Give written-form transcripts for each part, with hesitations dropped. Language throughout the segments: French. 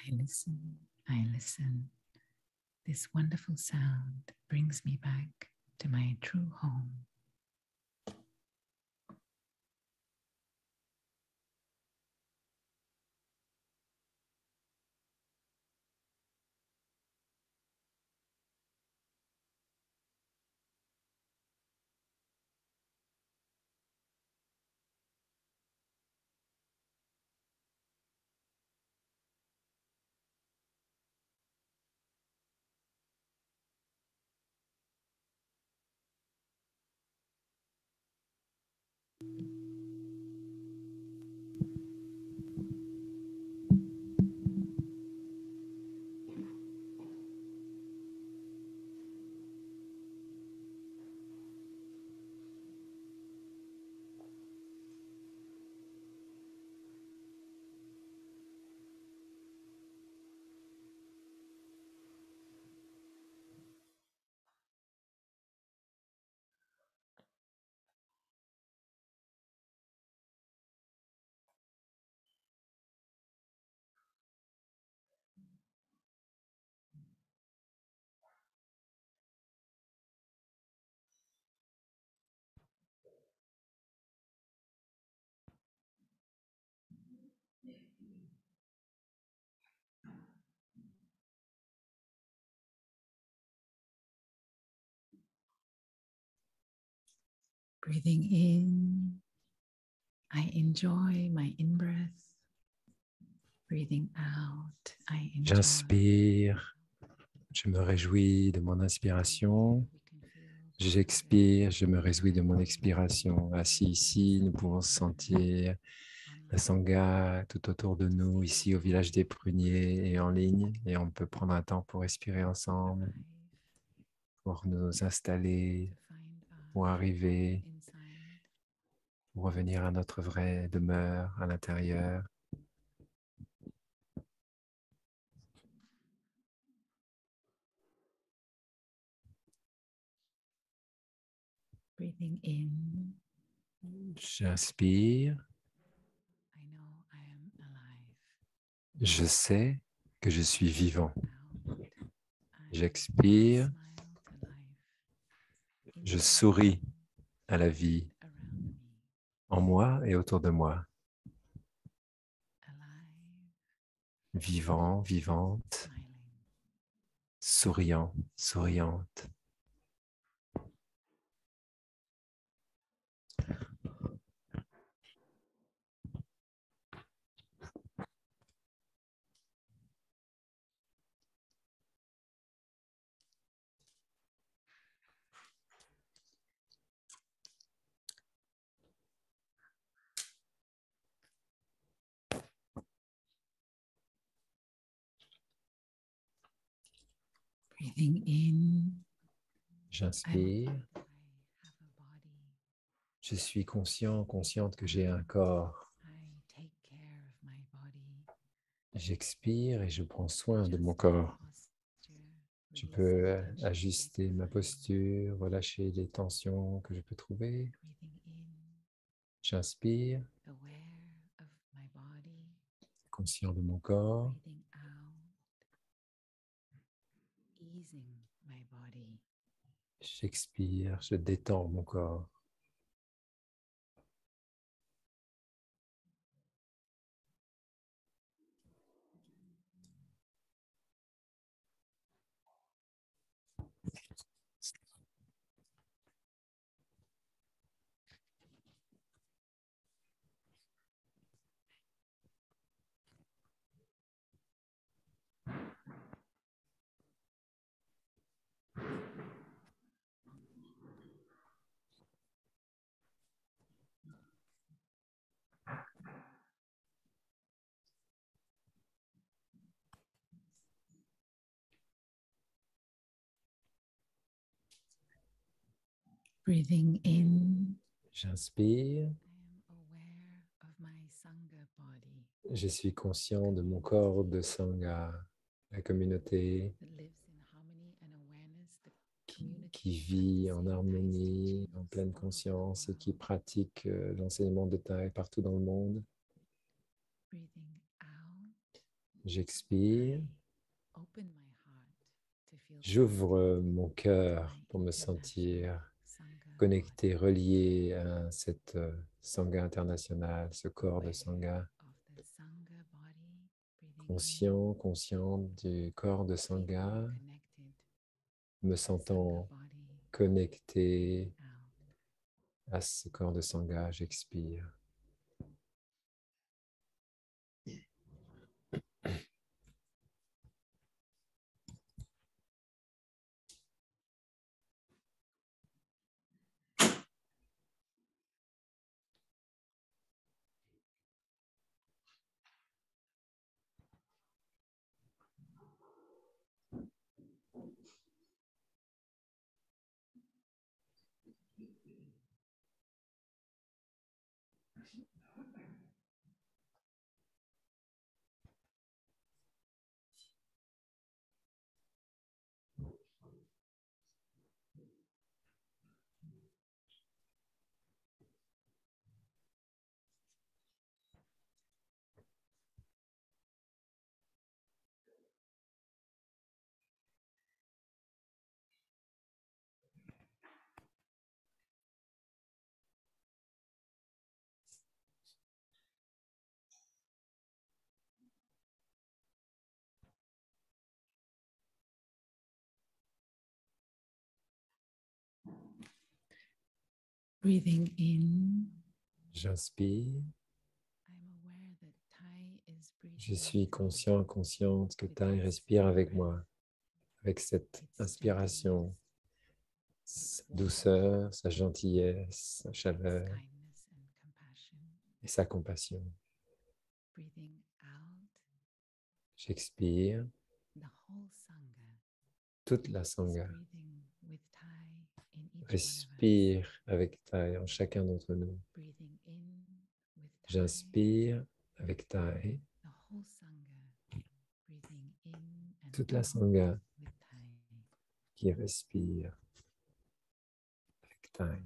I listen, I listen. This wonderful sound brings me back to my true home. Breathing in, I enjoy my in-breath. Breathing out, I enjoy. J'inspire, je me réjouis de mon inspiration. J'expire, je me réjouis de mon expiration. Assis ici, nous pouvons sentir la Sangha tout autour de nous, ici au village des Pruniers et en ligne. Et on peut prendre un temps pour respirer ensemble, pour nous installer, pour arriver, pour revenir à notre vraie demeure à l'intérieur. Breathing in, J'inspire, I know I am alive. je sais que je suis vivant. Out, I J'expire, smile to life. je souris à la vie Around me, en moi et autour de moi. alive, Vivant, vivante, smiling. souriant, souriante. Breathing in, J'inspire, I have a body. je suis conscient, consciente que j'ai un corps. I take care of my body. J'expire et je prends soin de mon corps. Posture, Je releasing peux tension ajuster ma anytime. posture, relâcher les tensions que je peux trouver. Breathing in, J'inspire, aware of my body. conscient de mon corps. Breathing out, easing my body. J'expire, je détends mon corps. Breathing in, J'inspire, I am aware of my Sangha body je suis conscient de mon corps de Sangha, la communauté that lives in harmony and awareness, the community qui vit en practicing Thai harmonie, en teachings pleine all over the conscience et qui world. pratique l'enseignement de Thaï partout dans le monde. Breathing out, J'expire. Open my heart to feel J'ouvre mon connected cœur to my pour me international sentir Sangha connecté, body, relié à cette Sangha internationale, ce corps de aware Sangha, of the Sangha body, breathing in, conscient, consciente du corps de feeling Sangha, connected me to the Sangha sentant body, connecté out. à ce corps de Sangha, j'expire. Breathing in, J'inspire. I'm aware that Thai is Je breathing suis with me. conscient, consciente que With Thaï this respire avec breath, moi, avec cette its inspiration, gentleness, sa its warmth, douceur, sa gentillesse, sa its chaleur kindness and compassion. et sa compassion. Breathing out, J'expire. the whole Sangha Toute la is Sangha breathing with Thai in each one of us. respire avec Thaï en chacun d'entre nous. Breathing in with Thai, J'inspire avec Thaï. the whole Sangha breathing in and Toute la out Sangha with Thai. qui respire avec Thaï.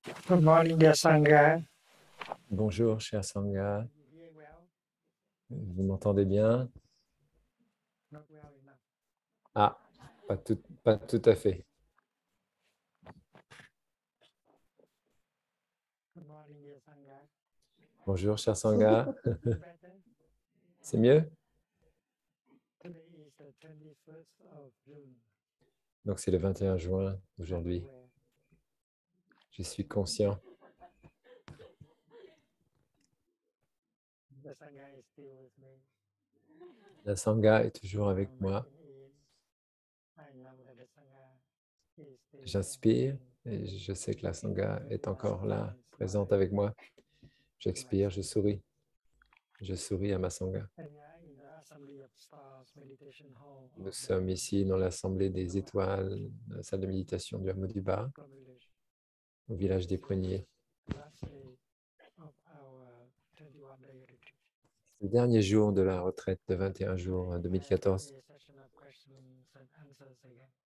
Good morning, dear Sangha. Bonjour, cher Sangha. You hear well? Vous m'entendez bien? Not well enough. Ah, pas tout à fait. Good morning, dear Sangha. Bonjour, cher Sangha. Better? C'est mieux? Today is the 21st of June. Donc, c'est le 21 juin I'm aujourd'hui. aware. Je suis conscient. The Sangha is still with me. La Sangha est toujours avec I'm moi. breathing in. I know that the Sangha is still there J'inspire with me. et je sais que la Sangha est encore là, I présente smile avec moi. to J'expire, je myself. souris. Je souris à ma Sangha. And we are in the Assembly of Stars Meditation Hall Nous of sommes ici dans l'Assemblée des étoiles, dans la salle de méditation du Hameau du Bas, the village. au village des Pruniers. Last day of our 21-day retreat. C'est le dernier jour de la retraite de 21 jours en 2014.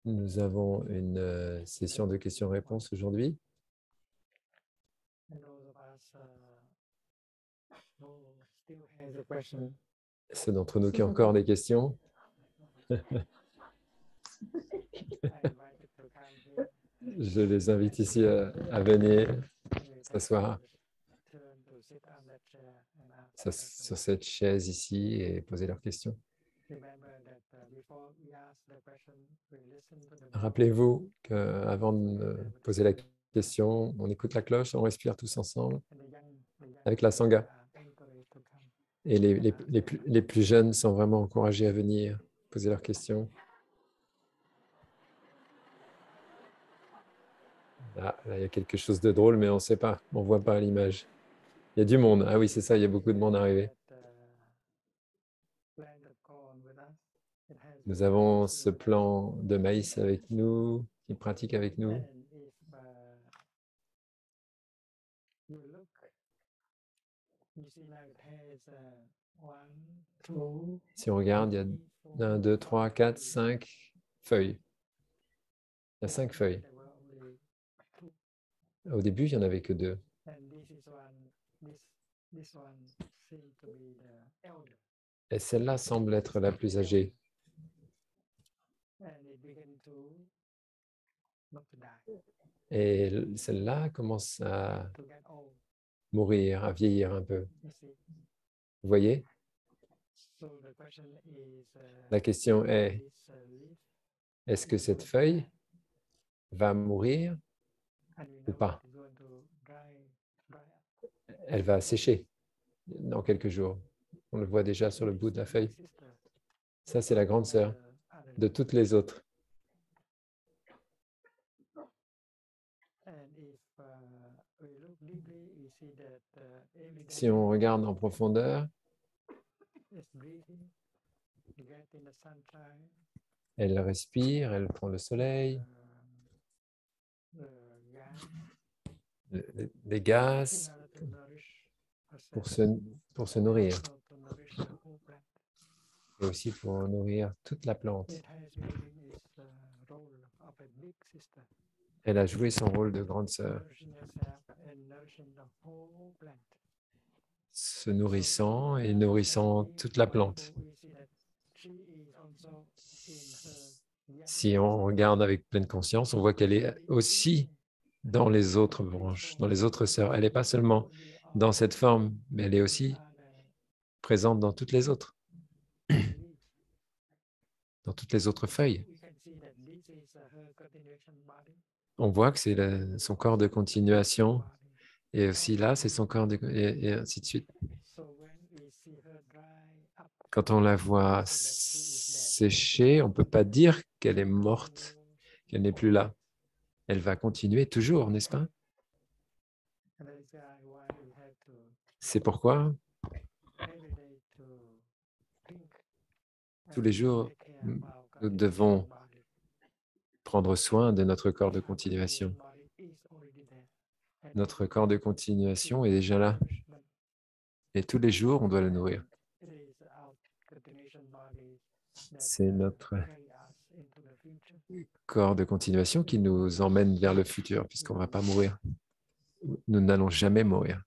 Nous avons une session de questions-réponses aujourd'hui. Ceux d'entre nous qui ont encore des questions, je les invite ici à venir s'asseoir sur cette chaise ici et poser leurs questions. Rappelez-vous qu'avant de poser la question, on écoute la cloche, on respire tous ensemble avec la Sangha. Et les plus jeunes sont vraiment encouragés à venir poser leurs questions. Ah, là, il y a quelque chose de drôle, mais on ne sait pas, on ne voit pas l'image. Il y a du monde. Ah oui, c'est ça, il y a beaucoup de monde arrivé. Nous avons ce plan de maïs avec nous, qui pratique avec nous. Si on regarde, il y a 1, 2, 3, 4, 5 feuilles. Il y a 5 feuilles. Au début, il n'y en avait que 2. Et celle-là semble être la plus âgée. Et celle-là commence à mourir, à vieillir un peu. Vous voyez? La question est, est-ce que cette feuille va mourir ou pas? Elle va sécher dans quelques jours. On le voit déjà sur le bout de la feuille. Ça, c'est la grande sœur de toutes les autres. Si on regarde en profondeur, elle respire, elle prend le soleil, les gaz pour se nourrir. Et aussi pour nourrir toute la plante. Elle a joué son rôle de grande sœur, se nourrissant et nourrissant toute la plante. Si on regarde avec pleine conscience, on voit qu'elle est aussi dans les autres branches, dans les autres sœurs. Elle n'est pas seulement dans cette forme, mais elle est aussi présente dans toutes les autres, dans toutes les autres feuilles. On voit que c'est son corps de continuation, et aussi là, c'est son corps et ainsi de suite. Quand on la voit sécher, on ne peut pas dire qu'elle est morte, qu'elle n'est plus là. Elle va continuer toujours, n'est-ce pas? C'est pourquoi tous les jours, nous devons prendre soin de notre corps de continuation. Notre corps de continuation est déjà là. Et tous les jours, on doit le nourrir. C'est notre corps de continuation qui nous emmène vers le futur, puisqu'on ne va pas mourir. nous n'allons jamais mourir.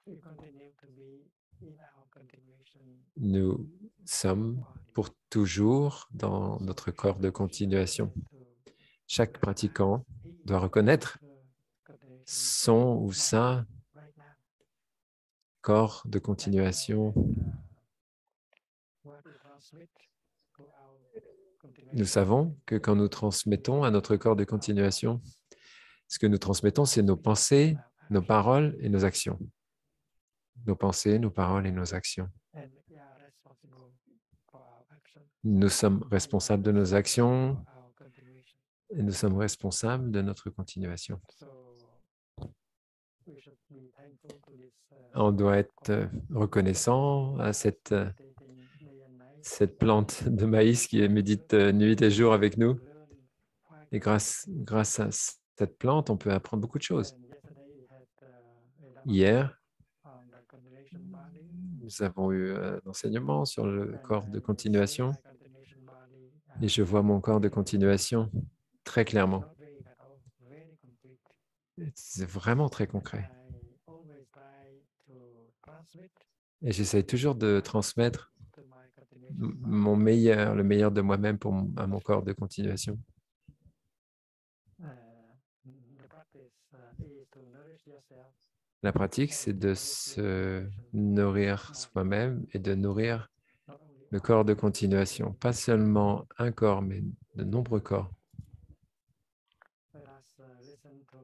we continue to be in our continuation Nous sommes pour toujours dans notre corps de continuation. Chaque pratiquant doit reconnaître son ou sa right now. corps de continuation. What we transmit to our Nous savons que quand nous transmettons à notre corps de continuation, ce que nous transmettons, c'est nos pensées, nos paroles et nos actions. Nos pensées, nos paroles et nos actions. and we are responsible for our action. Nous sommes responsables de nos actions For our continuation. et nous sommes responsables de notre continuation. So we should be thankful to this On doit être reconnaissant à cette meditating day and night. cette plante de maïs qui médite nuit et jour avec nous. Learn quite Et grâce à cette plante, on peut apprendre beaucoup de choses. and yesterday we had a Hier, on the continuation body. nous avons eu un enseignement sur le And corps de I see continuation my continuation body, et je vois mon corps de continuation très clairement. not vague at all, very concrete. C'est vraiment très concret. I always try to transmit Et j'essaie toujours de transmettre to my continuation body. mon meilleur, le meilleur de moi-même à mon corps de continuation. The practice is to nourish yourself. La pratique, c'est de se nourrir soi-même et de nourrir Not only le corps de continuation. Pas seulement un corps, mais de nombreux corps. let us listen to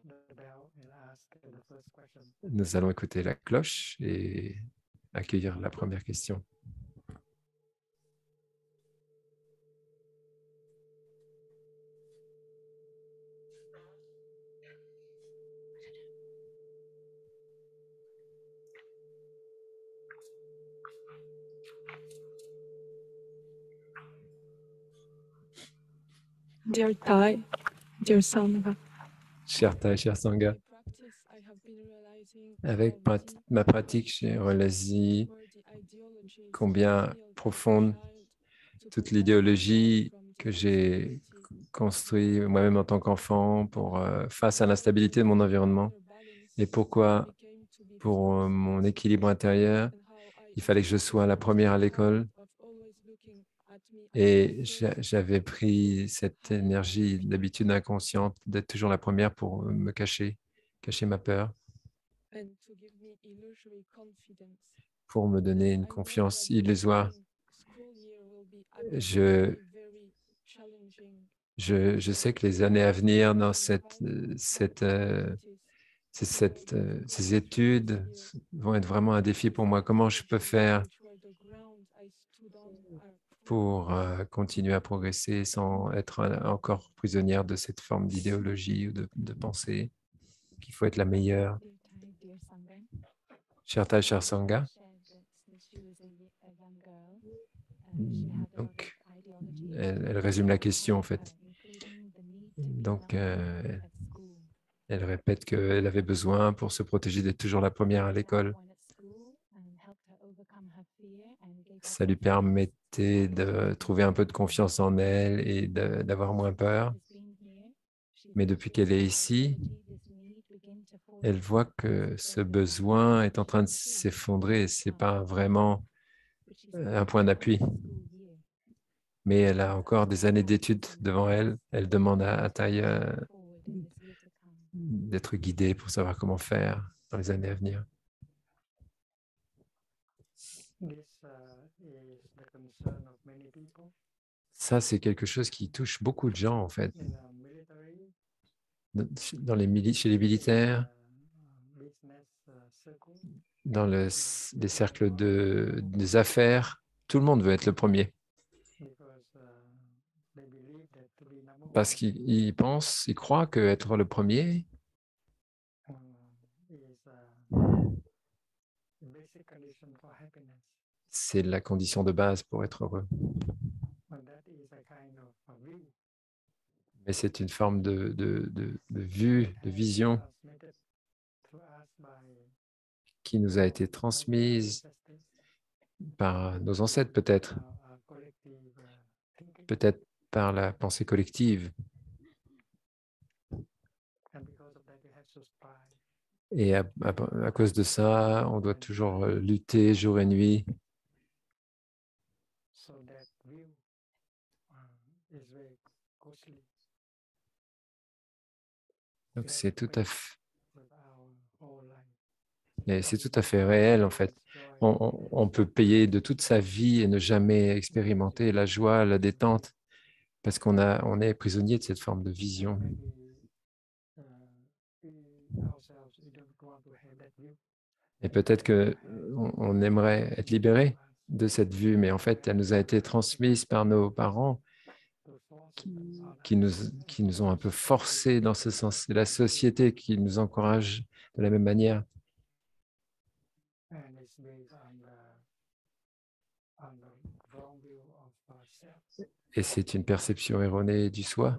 the bell and ask the first question. Nous allons écouter la cloche et accueillir la première question. Dear Thai, dear Sangha, Cher Thai, cher Sangha, practice I have been realizing avec how deep ma pratique, j'ai réalisé were the ideologies combien instilled profonde as a child to toute prevent l'idéologie myself from que the j'ai instability construite moi-même en tant qu'enfant pour face à l'instabilité de mon environnement. Et pourquoi, became to be pour first mon équilibre intérieur, and how I il fallait que je sois la première à l'école. of always looking at me as Et the first j'avais pris cette énergie d'habitude inconsciente d'être toujours la première pour me cacher ma peur, and to give me illusory confidence. pour me donner une I know confiance that the illusoire. coming school year will be Je, academically very challenging. je sais que les années à venir dans ces études vont être vraiment un défi pour moi. Comment je peux faire pour continuer à progresser sans être encore prisonnière de cette forme d'idéologie ou de pensée, qu'il faut être la meilleure. Cher Thai, cher Sangha, donc, elle résume la question en fait. Donc, elle répète qu'elle avait besoin pour se protéger d'être toujours la première à l'école. Ça lui permettait de trouver un peu de confiance en elle et d'avoir moins peur. Mais depuis qu'elle est ici, elle voit que ce besoin est en train de s'effondrer. Ce n'est pas vraiment un point d'appui. Mais elle a encore des années d'études devant elle. Elle demande à Thai d'être guidée pour savoir comment faire dans les années à venir. This is the concern of many people Ça, c'est quelque chose qui touche beaucoup de gens, en fait. in the military, Chez les militaires, business circle, dans les cercles des affaires, tout le monde veut être le premier. because they believe that to be number Parce one qu'ils pensent, ils croient qu'être le premier, is the basic condition for happiness. c'est la condition de base pour être heureux. But that is a kind of a view Mais c'est une forme de vue, de vision transmitted to us by qui nous a été transmise par nos ancêtres, peut-être, our collective thinking. peut-être par la pensée collective. And because of that, we have to strive Et à cause de ça, on doit toujours lutter jour et nuit. So that view is very costly. Donc We have c'est to tout à pay fait, with our whole life. et c'est tout à fait réel en fait. On peut payer de toute sa vie et ne jamais expérimenter la joie, la détente, parce on est prisonnier de cette forme de vision. Et peut-être que on aimerait être libéré de cette vue, mais en fait, elle nous a été transmise par nos parents qui nous ont un peu forcés dans ce sens. C'est la société qui nous encourage de la même manière. Et c'est une perception erronée du soi.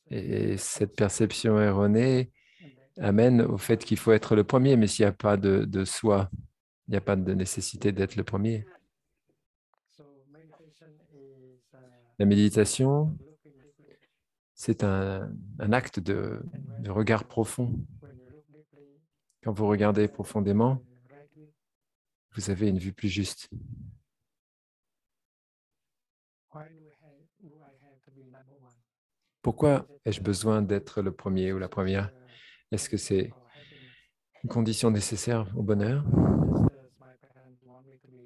Et cette perception erronée amène au fait qu'il faut être le premier, mais s'il n'y a pas de soi, il n'y a pas de nécessité d'être le premier. La méditation, c'est un acte de regard profond. Quand vous regardez profondément, vous avez une vue plus juste. Pourquoi ai-je besoin d'être le premier ou la première? Est-ce que c'est une condition nécessaire au bonheur?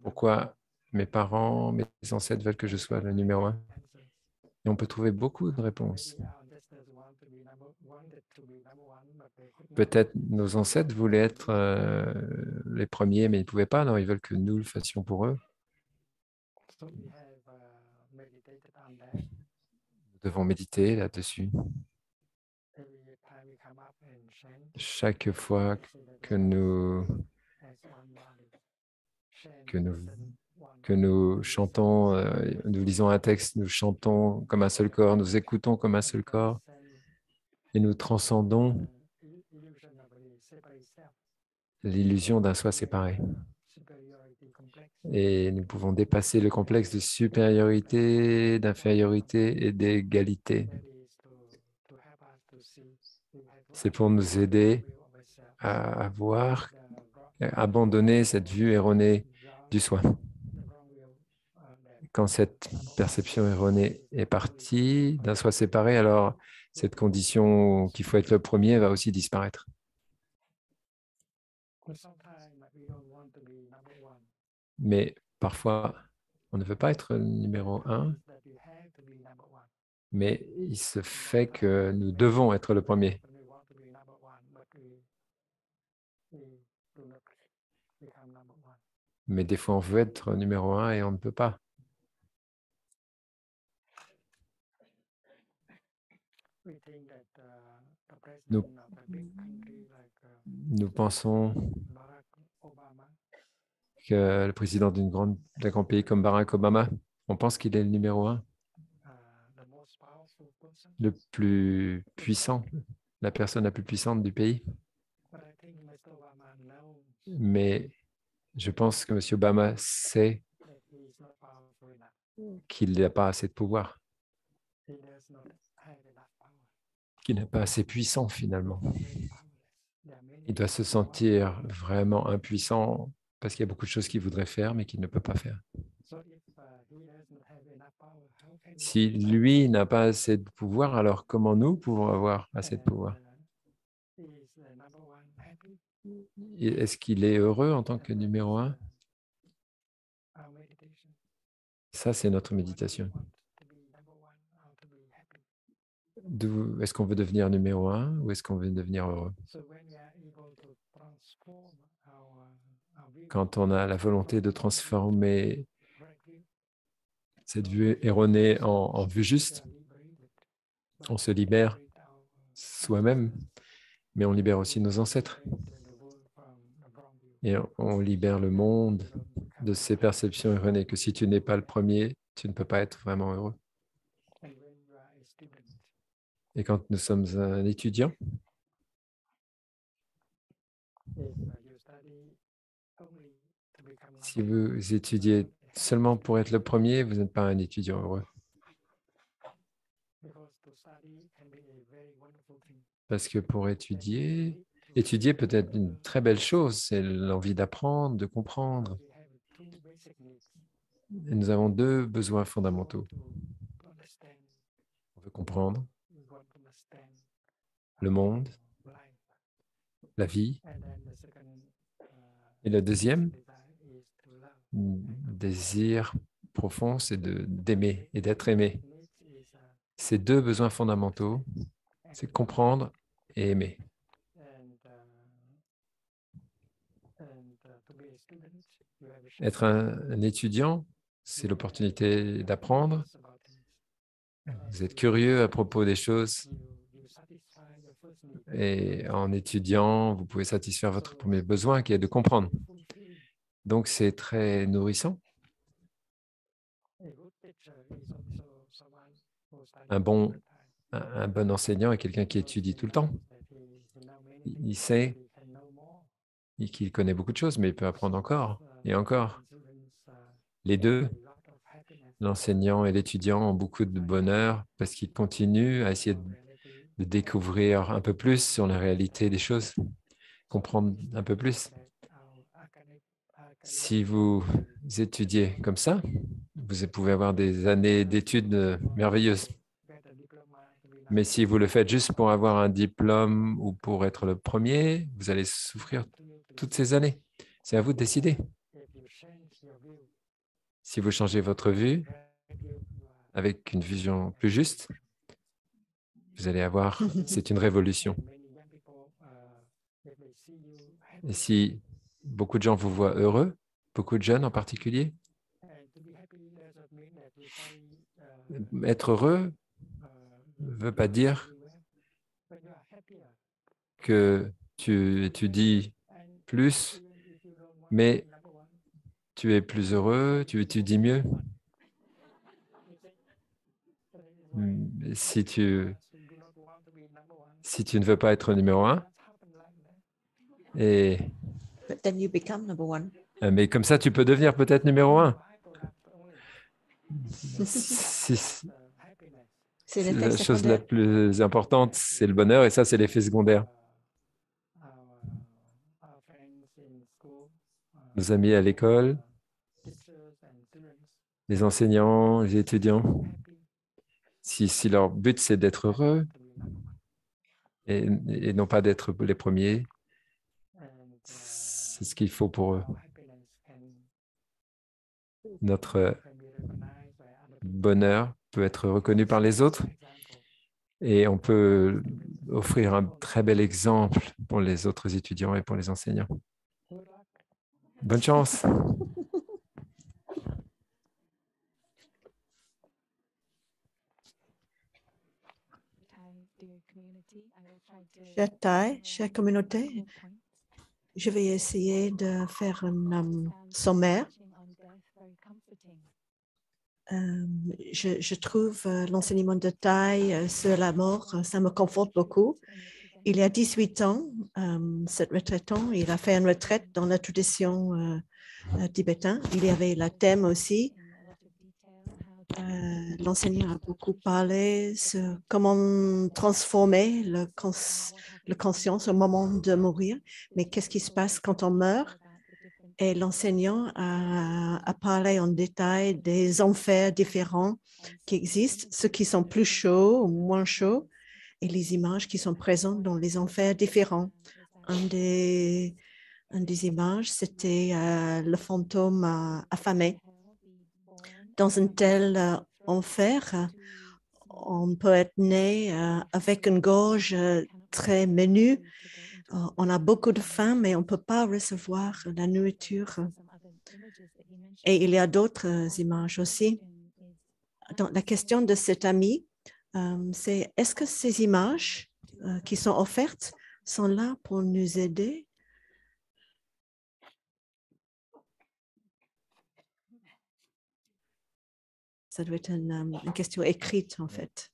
Pourquoi mes parents, mes ancêtres veulent que je sois le numéro un? Et on peut trouver beaucoup de réponses. Peut-être nos ancêtres voulaient être les premiers, mais ils ne pouvaient pas, alors ils veulent que nous le fassions pour eux. Nous devons méditer là-dessus. Chaque fois que nous chantons, nous lisons un texte, nous chantons comme un seul corps, nous écoutons comme un seul corps et nous transcendons l'illusion d'un soi séparé. Et nous pouvons dépasser le complexe de supériorité, d'infériorité et d'égalité. C'est pour nous aider à voir, à abandonner cette vue erronée du soi. Quand cette perception erronée est partie d'un soi séparé, alors cette condition qu'il faut être le premier va aussi disparaître. Mais parfois, on ne veut pas être numéro un, mais il se fait que nous devons être le premier. Mais des fois, on veut être numéro un et on ne peut pas. Nous pensons que le président d'un grand pays comme Barack Obama, on pense qu'il est le numéro un, le plus puissant, la personne la plus puissante du pays. Mais je pense que M. Obama sait qu'il n'a pas assez de pouvoir, qu'il n'est pas assez puissant finalement. Il doit se sentir vraiment impuissant parce qu'il y a beaucoup de choses qu'il voudrait faire mais qu'il ne peut pas faire. Si lui n'a pas assez de pouvoir, alors comment nous pouvons avoir assez de pouvoir? Est-ce qu'il est heureux en tant que numéro un? Ça, c'est notre méditation. Est-ce qu'on veut devenir numéro un ou est-ce qu'on veut devenir heureux? Quand on a la volonté de transformer cette vue erronée en vue juste, on se libère soi-même, mais on libère aussi nos ancêtres. Et on libère le monde de ces perceptions erronées que si tu n'es pas le premier, tu ne peux pas être vraiment heureux. Et quand nous sommes un étudiant, si vous étudiez Seulement pour être le premier, vous n'êtes pas un étudiant heureux. Parce que pour étudier peut être une très belle chose. C'est l'envie d'apprendre, de comprendre. Et nous avons deux besoins fondamentaux. On veut comprendre le monde, la vie. Et le deuxième désir profond, c'est d'aimer et d'être aimé. Ces deux besoins fondamentaux, c'est comprendre et aimer. Être un étudiant, c'est l'opportunité d'apprendre. Vous êtes curieux à propos des choses. Et en étudiant, vous pouvez satisfaire votre premier besoin qui est de comprendre. Donc, c'est très nourrissant. Un bon enseignant est quelqu'un qui étudie tout le temps. Il sait qu'il connaît beaucoup de choses, mais il peut apprendre encore et encore. Les deux, l'enseignant et l'étudiant, ont beaucoup de bonheur parce qu'ils continuent à essayer de découvrir un peu plus sur la réalité des choses, comprendre un peu plus. Si vous étudiez comme ça, vous pouvez avoir des années d'études merveilleuses. Mais si vous le faites juste pour avoir un diplôme ou pour être le premier, vous allez souffrir toutes ces années. C'est à vous de décider. Si vous changez votre vue avec une vision plus juste, vous allez avoir, c'est une révolution. Et si beaucoup de gens vous voient heureux, beaucoup de jeunes en particulier, être heureux ne veut pas dire que tu étudies plus, mais tu es plus heureux, tu étudies mieux. Si tu ne veux pas être numéro un, But then you become number one. Mais comme ça, tu peux devenir peut-être numéro un. C'est La l'effet chose la secondaire. plus importante, c'est le bonheur, et ça, c'est l'effet secondaire. Nos amis à l'école, les enseignants, les étudiants, si leur but, c'est d'être heureux et non pas d'être les premiers, c'est ce qu'il faut pour eux. Notre bonheur peut être reconnu par les autres et on peut offrir un très bel exemple pour les autres étudiants et pour les enseignants. Bonne chance. Chère Thai, chère communauté, je vais essayer de faire un sommaire. Je trouve l'enseignement de Thai sur la mort, ça me conforte beaucoup. Il y a 18 ans, cet retraitant, il a fait une retraite dans la tradition tibétaine. Il y avait le thème aussi. L'enseignant a beaucoup parlé sur comment transformer le conscience au moment de mourir, mais qu'est-ce qui se passe quand on meurt? Et l'enseignant a parlé en détail des enfers différents qui existent, ceux qui sont plus chauds ou moins chauds, et les images qui sont présentes dans les enfers différents. Un des images, c'était le fantôme affamé. Dans un tel enfer, on peut être né avec une gorge très menue. On a beaucoup de faim, mais on ne peut pas recevoir la nourriture. Et il y a d'autres images aussi. Donc, la question de cet ami, c'est est-ce que ces images qui sont offertes sont là pour nous aider? Ça doit être une question écrite, en fait,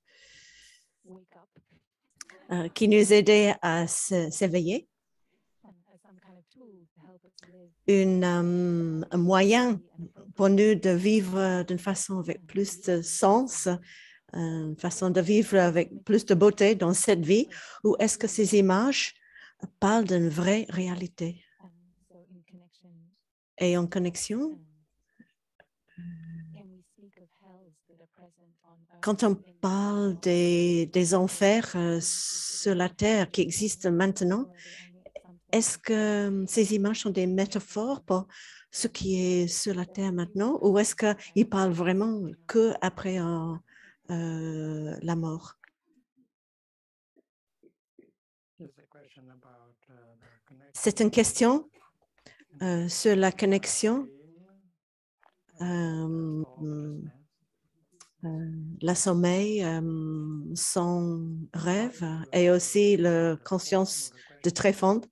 qui nous aidait à s'éveiller. un moyen pour nous de vivre d'une façon avec plus de sens, une façon de vivre avec plus de beauté dans cette vie, ou est-ce que ces images parlent d'une vraie réalité? Et en connexion, quand on parle des enfers sur la terre qui existent maintenant, est-ce que ces images sont des métaphores pour ce qui est sur la terre maintenant, ou est-ce qu'ils parlent vraiment qu'après la mort? C'est une question sur la connexion, le sommeil, son rêve et aussi la conscience de très fonde.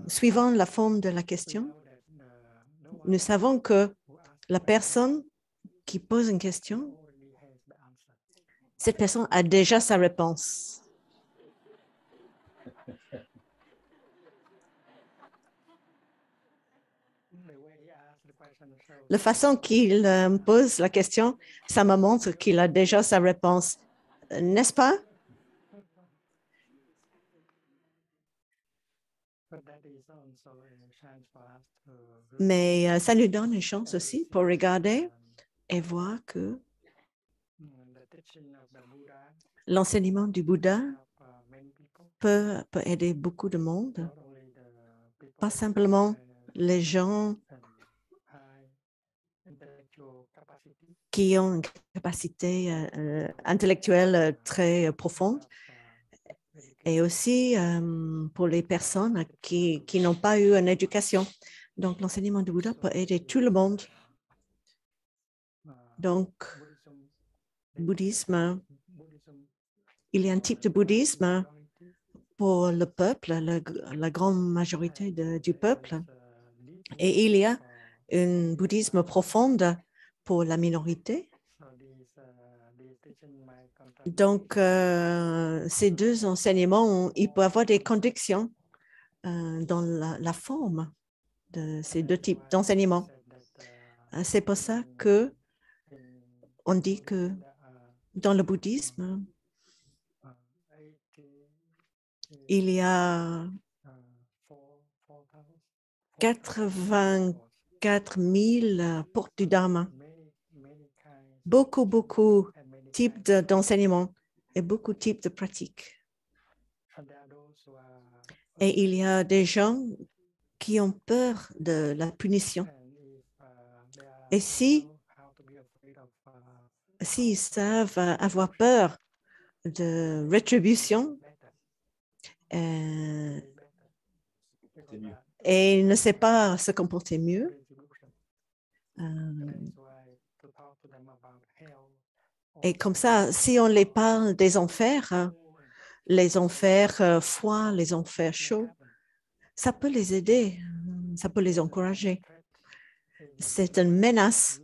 Suivant la forme de la question, nous savons que la personne qui pose une question, cette personne a déjà sa réponse. La façon qu'il pose la question, ça me montre qu'il a déjà sa réponse, n'est-ce pas? Mais ça nous donne une chance aussi pour regarder et voir que l'enseignement du Bouddha peut aider beaucoup de monde, pas simplement les gens qui ont une capacité intellectuelle très profonde, et aussi pour les personnes qui n'ont pas eu une éducation. Donc, l'enseignement du Bouddha peut aider tout le monde. Donc, bouddhisme, il y a un type de bouddhisme pour le peuple, la grande majorité du peuple, et il y a un bouddhisme profond pour la minorité. Donc, ces deux enseignements, il peut y avoir des contradictions dans la forme de ces deux types d'enseignements. C'est pour ça que on dit que dans le bouddhisme, il y a 84 000 portes du Dharma, beaucoup de types d'enseignements et beaucoup de types de pratiques. Et il y a des gens qui ont peur de la punition. Et s'ils savent avoir peur de rétribution et ils ne savent pas se comporter mieux, et comme ça, si on les parle des enfers, les enfers froids, les enfers chauds, ça peut les aider, ça peut les encourager. C'est une menace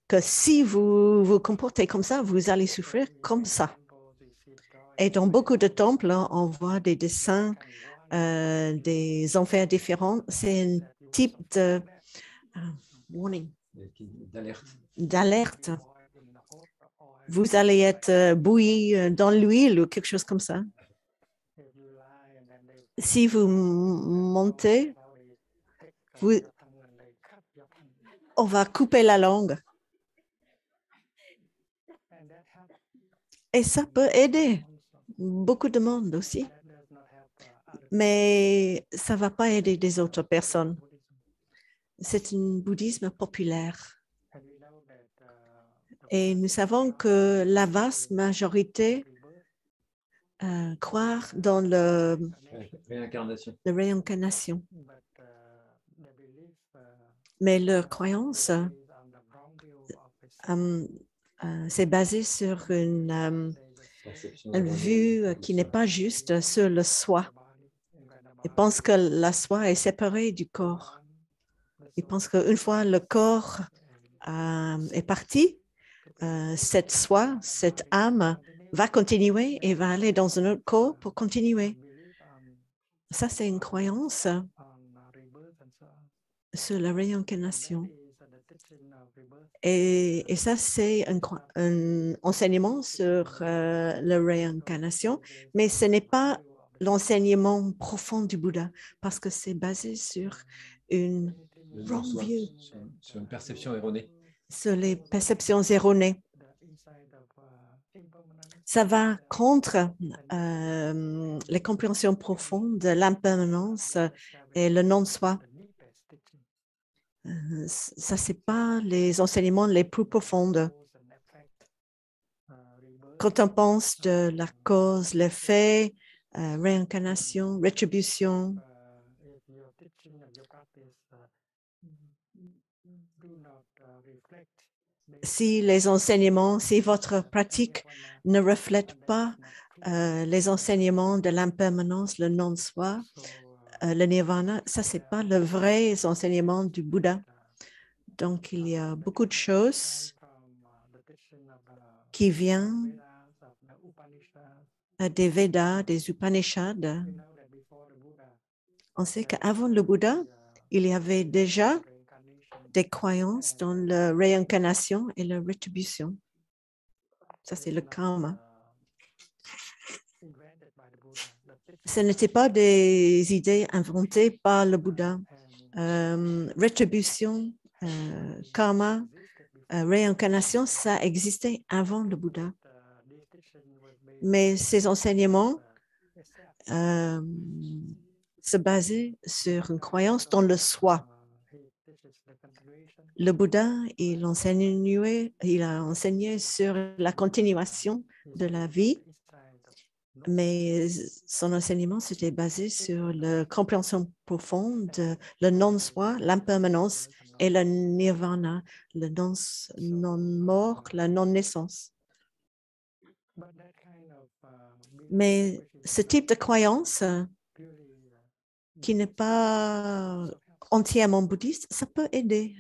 que si vous vous comportez comme ça, vous allez souffrir comme ça. Et dans beaucoup de temples, on voit des dessins des enfers différents. C'est un type de warning, d'alerte. Vous allez être bouilli dans l'huile ou quelque chose comme ça. Si vous montez, on va couper la langue. Et ça peut aider beaucoup de monde aussi. Mais ça ne va pas aider des autres personnes. C'est un bouddhisme populaire. Et nous savons que la vaste majorité croit dans la réincarnation. Mais leur croyance c'est basé sur une vue qui n'est pas juste sur le soi. Ils pensent que la soi est séparée du corps. Ils pensent qu'une fois le corps est parti, cette soi, cette âme va continuer et va aller dans un autre corps pour continuer. Ça, c'est une croyance sur la réincarnation. Et ça, c'est un enseignement sur la réincarnation, mais ce n'est pas l'enseignement profond du Bouddha, parce que c'est basé sur une wrong view, sur une perception erronée. sur les perceptions erronées. Ça va contre les compréhensions profondes de l'impermanence et le non-soi. Ça, ce n'est pas les enseignements les plus profonds. Quand on pense de la cause, l'effet, réincarnation, rétribution, si les enseignements, si votre pratique ne reflète pas les enseignements de l'impermanence, le non-soi, le nirvana, ça, ce n'est pas le vrai enseignement du Bouddha. Donc, il y a beaucoup de choses qui viennent des Védas, des Upanishads. On sait qu'avant le Bouddha, il y avait déjà des croyances dans la réincarnation et la rétribution. Ça, c'est le karma. Ce n'étaient pas des idées inventées par le Bouddha. Rétribution, karma, réincarnation, ça existait avant le Bouddha. Mais ces enseignements se basaient sur une croyance dans le soi. Le Bouddha, il a enseigné sur la continuation de la vie, mais son enseignement s'était basé sur la compréhension profonde de le non-soi, l'impermanence et le nirvana, le non-mort, la non-naissance. Mais ce type de croyance qui n'est pas entièrement bouddhiste, ça peut aider.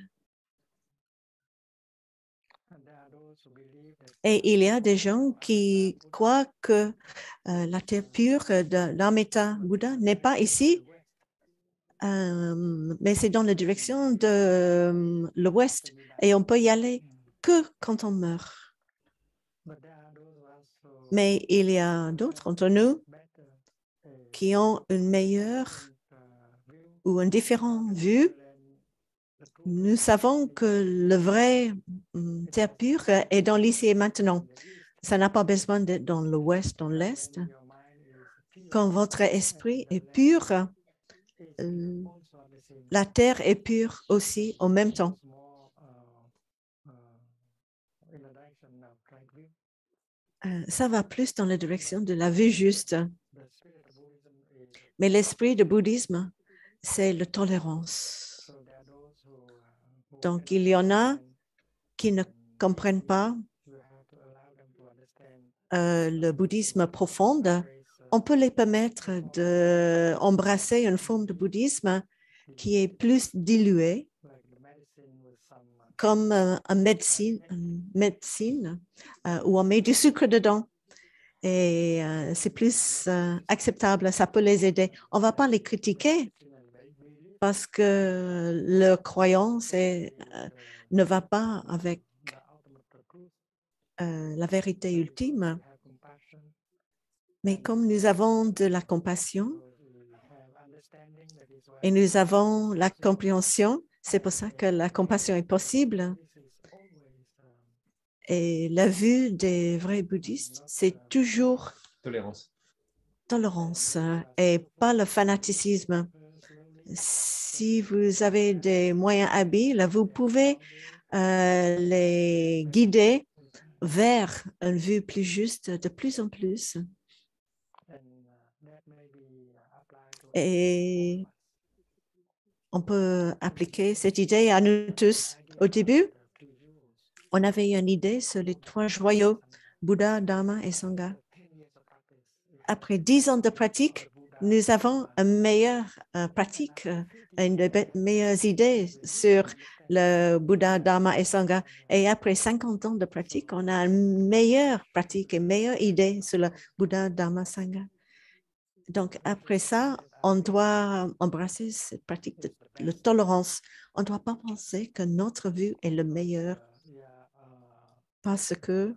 Et il y a des gens qui croient que la terre pure de l'Amrita Bouddha n'est pas ici, mais c'est dans la direction de l'ouest et on peut y aller que quand on meurt. Mais il y a d'autres entre nous qui ont une meilleure ou une différente vue. Nous savons que le vrai terre pure est dans l'ici et maintenant. Ça n'a pas besoin d'être dans l'ouest, dans l'est. Quand votre esprit est pur, la terre est pure aussi en même temps. Ça va plus dans la direction de la vue juste. Mais l'esprit du bouddhisme, c'est la tolérance. Donc, il y en a qui ne comprennent pas le bouddhisme profond. On peut les permettre d'embrasser une forme de bouddhisme qui est plus diluée, comme une médecine où on met du sucre dedans. Et c'est plus acceptable, ça peut les aider. On ne va pas les critiquer parce que leur croyance ne va pas avec la vérité ultime. Mais comme nous avons de la compassion et nous avons la compréhension, c'est pour ça que la compassion est possible. Et la vue des vrais bouddhistes, c'est toujours tolérance et pas le fanatisme. Si vous avez des moyens habiles, vous pouvez les guider vers une vue plus juste de plus en plus. Et on peut appliquer cette idée à nous tous. Au début, on avait une idée sur les trois joyaux, Bouddha, Dharma et Sangha. Après 10 ans de pratique, nous avons une meilleure pratique, une meilleure idée sur le Bouddha, Dharma et Sangha. Et après 50 ans de pratique, on a une meilleure pratique et une meilleure idée sur le Bouddha, Dharma, Sangha. Donc, après ça, on doit embrasser cette pratique de la tolérance. On ne doit pas penser que notre vue est le meilleur parce que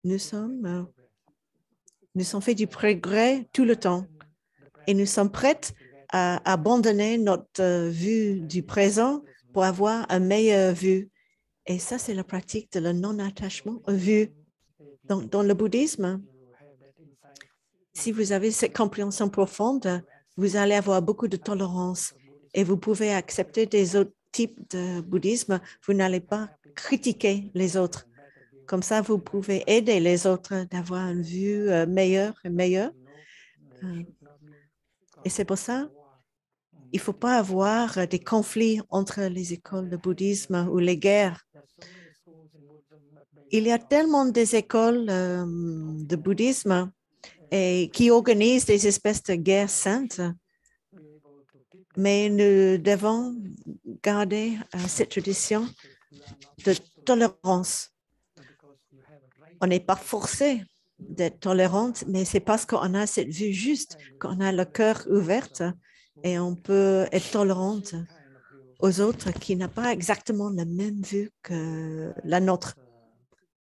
nous sommes fait du progrès tout le temps et nous sommes prêts à abandonner notre vue du présent pour avoir une meilleure vue. Et ça, c'est la pratique de le non-attachement aux vues. Dans le bouddhisme, si vous avez cette compréhension profonde, vous allez avoir beaucoup de tolérance et vous pouvez accepter des autres types de bouddhisme. Vous n'allez pas critiquer les autres. Comme ça, vous pouvez aider les autres d'avoir une vue meilleure et meilleure. Et c'est pour ça, il ne faut pas avoir des conflits entre les écoles de bouddhisme ou les guerres. Il y a tellement des écoles de bouddhisme et qui organisent des espèces de guerres saintes, mais nous devons garder cette tradition de tolérance. On n'est pas forcé d'être tolérante, mais c'est parce qu'on a cette vue juste, qu'on a le cœur ouvert et on peut être tolérante aux autres qui n'ont pas exactement la même vue que la nôtre.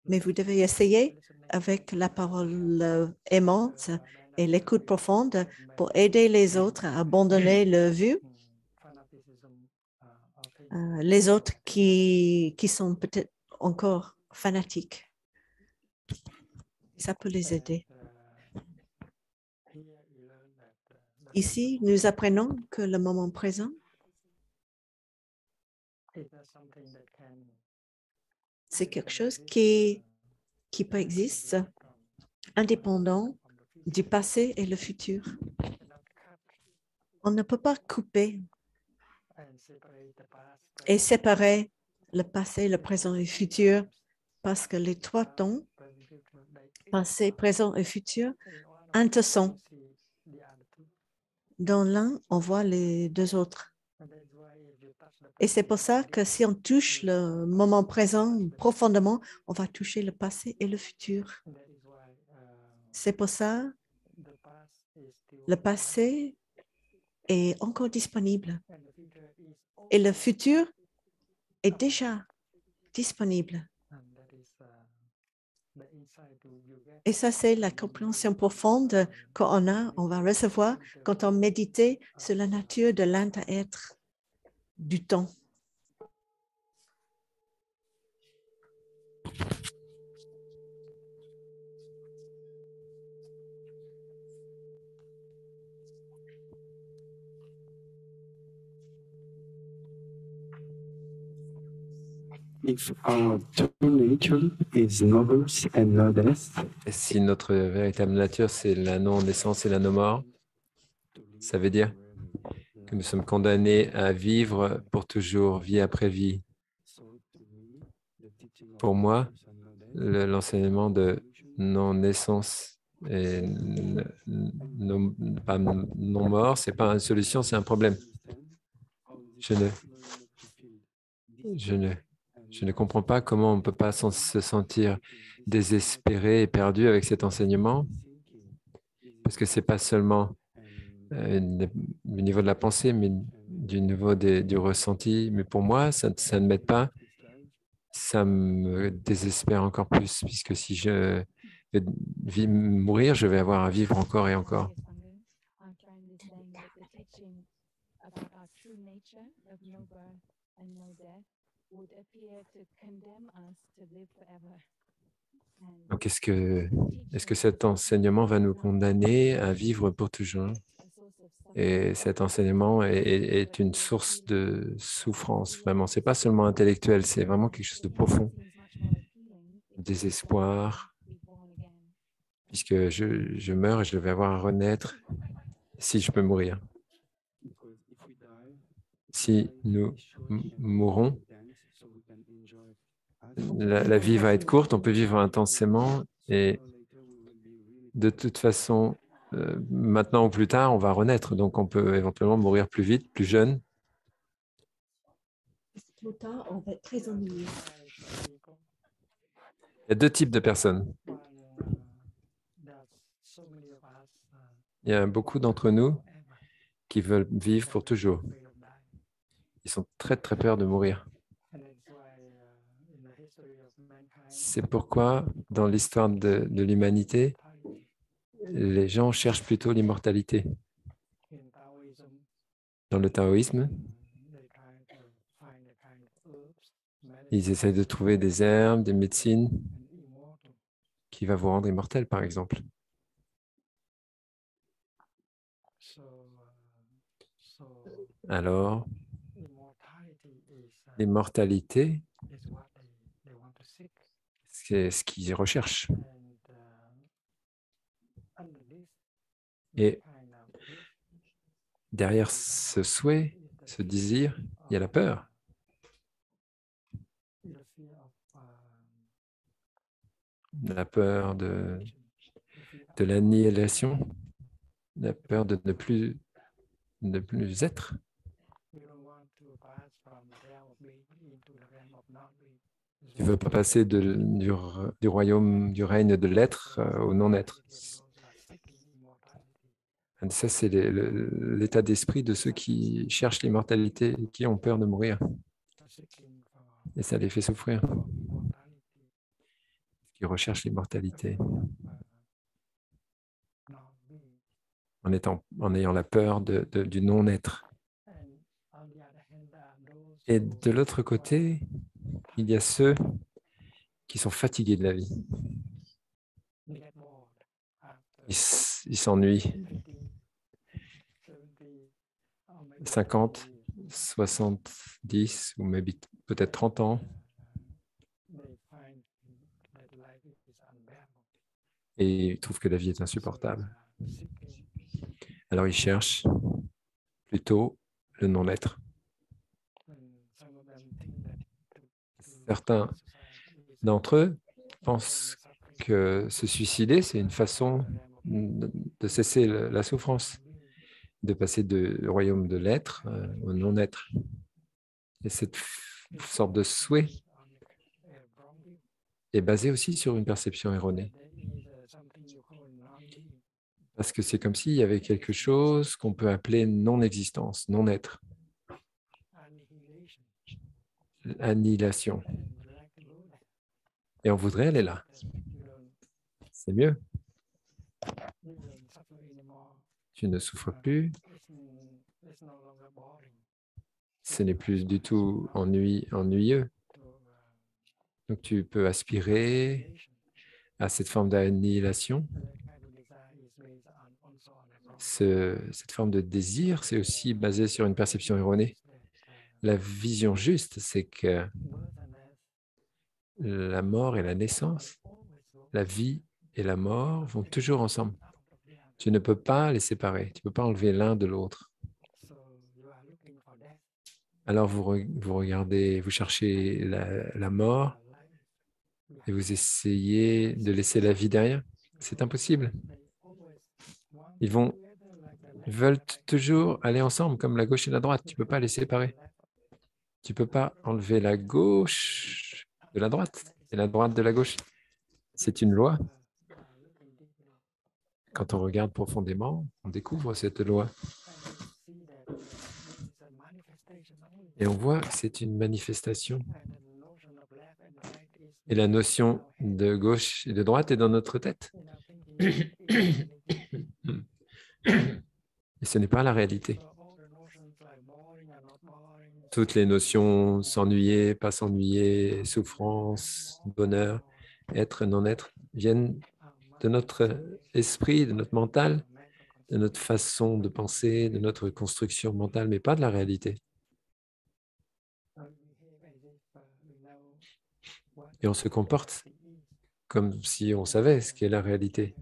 Mais vous devez essayer avec la parole aimante et l'écoute profonde pour aider les autres à abandonner leur vue. Les autres qui sont peut-être encore fanatiques. Ça peut les aider. Ici, nous apprenons que le moment présent, c'est quelque chose qui peut exister indépendant du passé et le futur. On ne peut pas couper et séparer le passé, le présent et le futur parce que les trois temps, passé, présent et futur, sont. Dans l'un, on voit les deux autres. Et c'est pour ça que si on touche le moment présent profondément, on va toucher le passé et le futur. C'est pour ça que le passé est encore disponible et le futur est déjà disponible. Et ça, c'est la compréhension profonde qu'on a, on va recevoir quand on médite sur la nature de l'inter-être du temps. If our true nature is no birth and no death, Et si notre véritable nature, c'est la non-naissance et la non-mort, ça veut dire que nous sommes condamnés à vivre pour toujours, vie après vie. Pour moi, l'enseignement de non-naissance et non-mort, ce n'est pas une solution, c'est un problème. Je ne comprends pas comment on ne peut pas se sentir désespéré et perdu avec cet enseignement, parce que ce n'est pas seulement du niveau de la pensée, mais du niveau du ressenti. Mais pour moi, ça ne m'aide pas. Ça me désespère encore plus, puisque si je vais mourir, je vais avoir à vivre encore et encore. Donc, est-ce que cet enseignement va nous condamner à vivre pour toujours? Et cet enseignement est une source de souffrance, vraiment. Ce n'est pas seulement intellectuel, c'est vraiment quelque chose de profond. Désespoir, puisque je meurs et je vais avoir à renaître si je peux mourir. Si nous mourons, la vie va être courte, on peut vivre intensément et de toute façon, maintenant ou plus tard, on va renaître. Donc, on peut éventuellement mourir plus vite, plus jeune. Plus tard, on va être très ennuyé. Il y a deux types de personnes. Il y a beaucoup d'entre nous qui veulent vivre pour toujours. Ils sont très, très peur de mourir. C'est pourquoi, dans l'histoire de l'humanité, les gens cherchent plutôt l'immortalité. Dans le taoïsme, ils essaient de trouver des herbes, des médecines qui vont vous rendre immortel, par exemple. Alors, l'immortalité, c'est ce qu'ils recherchent. Et derrière ce souhait, ce désir, il y a la peur. La peur de l'annihilation, la peur de ne plus être. Tu ne veux pas passer du royaume, du règne de l'être au non-être. Ça, c'est l'état d'esprit de ceux qui cherchent l'immortalité et qui ont peur de mourir. Et ça les fait souffrir. Qui recherchent l'immortalité. En ayant la peur du non-être. Et de l'autre côté, il y a ceux qui sont fatigués de la vie. Ils s'ennuient. 50, 70 ou peut-être 30 ans. Et ils trouvent que la vie est insupportable. Alors ils cherchent plutôt le non-être. Certains d'entre eux pensent que se suicider, c'est une façon de cesser la souffrance, de passer du royaume de l'être au non-être. Et cette sorte de souhait est basée aussi sur une perception erronée. Parce que c'est comme s'il y avait quelque chose qu'on peut appeler non-existence, non-être. Annihilation. Et on voudrait aller là. C'est mieux. Tu ne souffres plus. Ce n'est plus du tout ennuyeux. Donc tu peux aspirer à cette forme d'annihilation. Cette forme de désir, c'est aussi basé sur une perception erronée. La vision juste, c'est que la mort et la naissance, la vie et la mort vont toujours ensemble. Tu ne peux pas les séparer, tu ne peux pas enlever l'un de l'autre. Alors vous regardez, vous cherchez la mort et vous essayez de laisser la vie derrière. C'est impossible. Ils veulent toujours aller ensemble, comme la gauche et la droite. Tu ne peux pas les séparer. Tu ne peux pas enlever la gauche de la droite et la droite de la gauche. C'est une loi. Quand on regarde profondément, on découvre cette loi. Et on voit que c'est une manifestation. Et la notion de gauche et de droite est dans notre tête. Et ce n'est pas la réalité. Toutes les notions, s'ennuyer, pas s'ennuyer, souffrance, bonheur, être, non-être, viennent de notre esprit, de notre mental, de notre façon de penser, de notre construction mentale, mais pas de la réalité. Et on se comporte comme si on savait ce qu'est la réalité.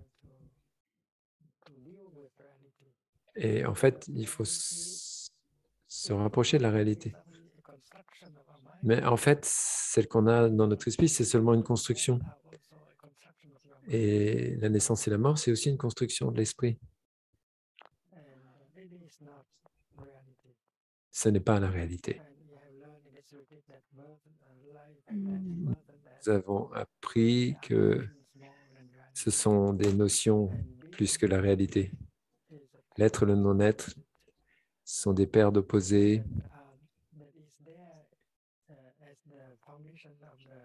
Et en fait, il faut se rapprocher de la réalité. Mais en fait, celle qu'on a dans notre esprit, c'est seulement une construction. Et la naissance et la mort, c'est aussi une construction de l'esprit. Ce n'est pas la réalité. Nous avons appris que ce sont des notions plus que la réalité. L'être et le non-être sont des paires d'opposés.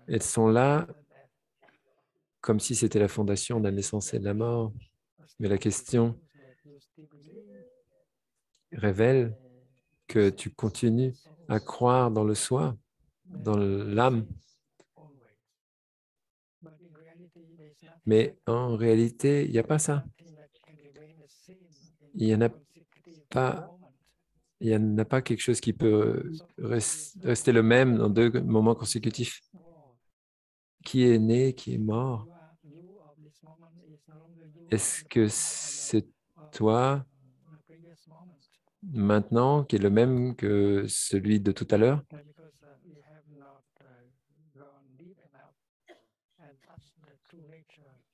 Elles sont là comme si c'était la fondation de la naissance et de la mort. Mais la question révèle que tu continues à croire dans le soi, dans l'âme. Mais en réalité, il n'y a pas ça. Il n'y en a pas. Il n'y en a pas quelque chose qui peut rester le même dans 2 moments consécutifs. Qui est né, qui est mort? Est-ce que c'est toi maintenant qui est le même que celui de tout à l'heure?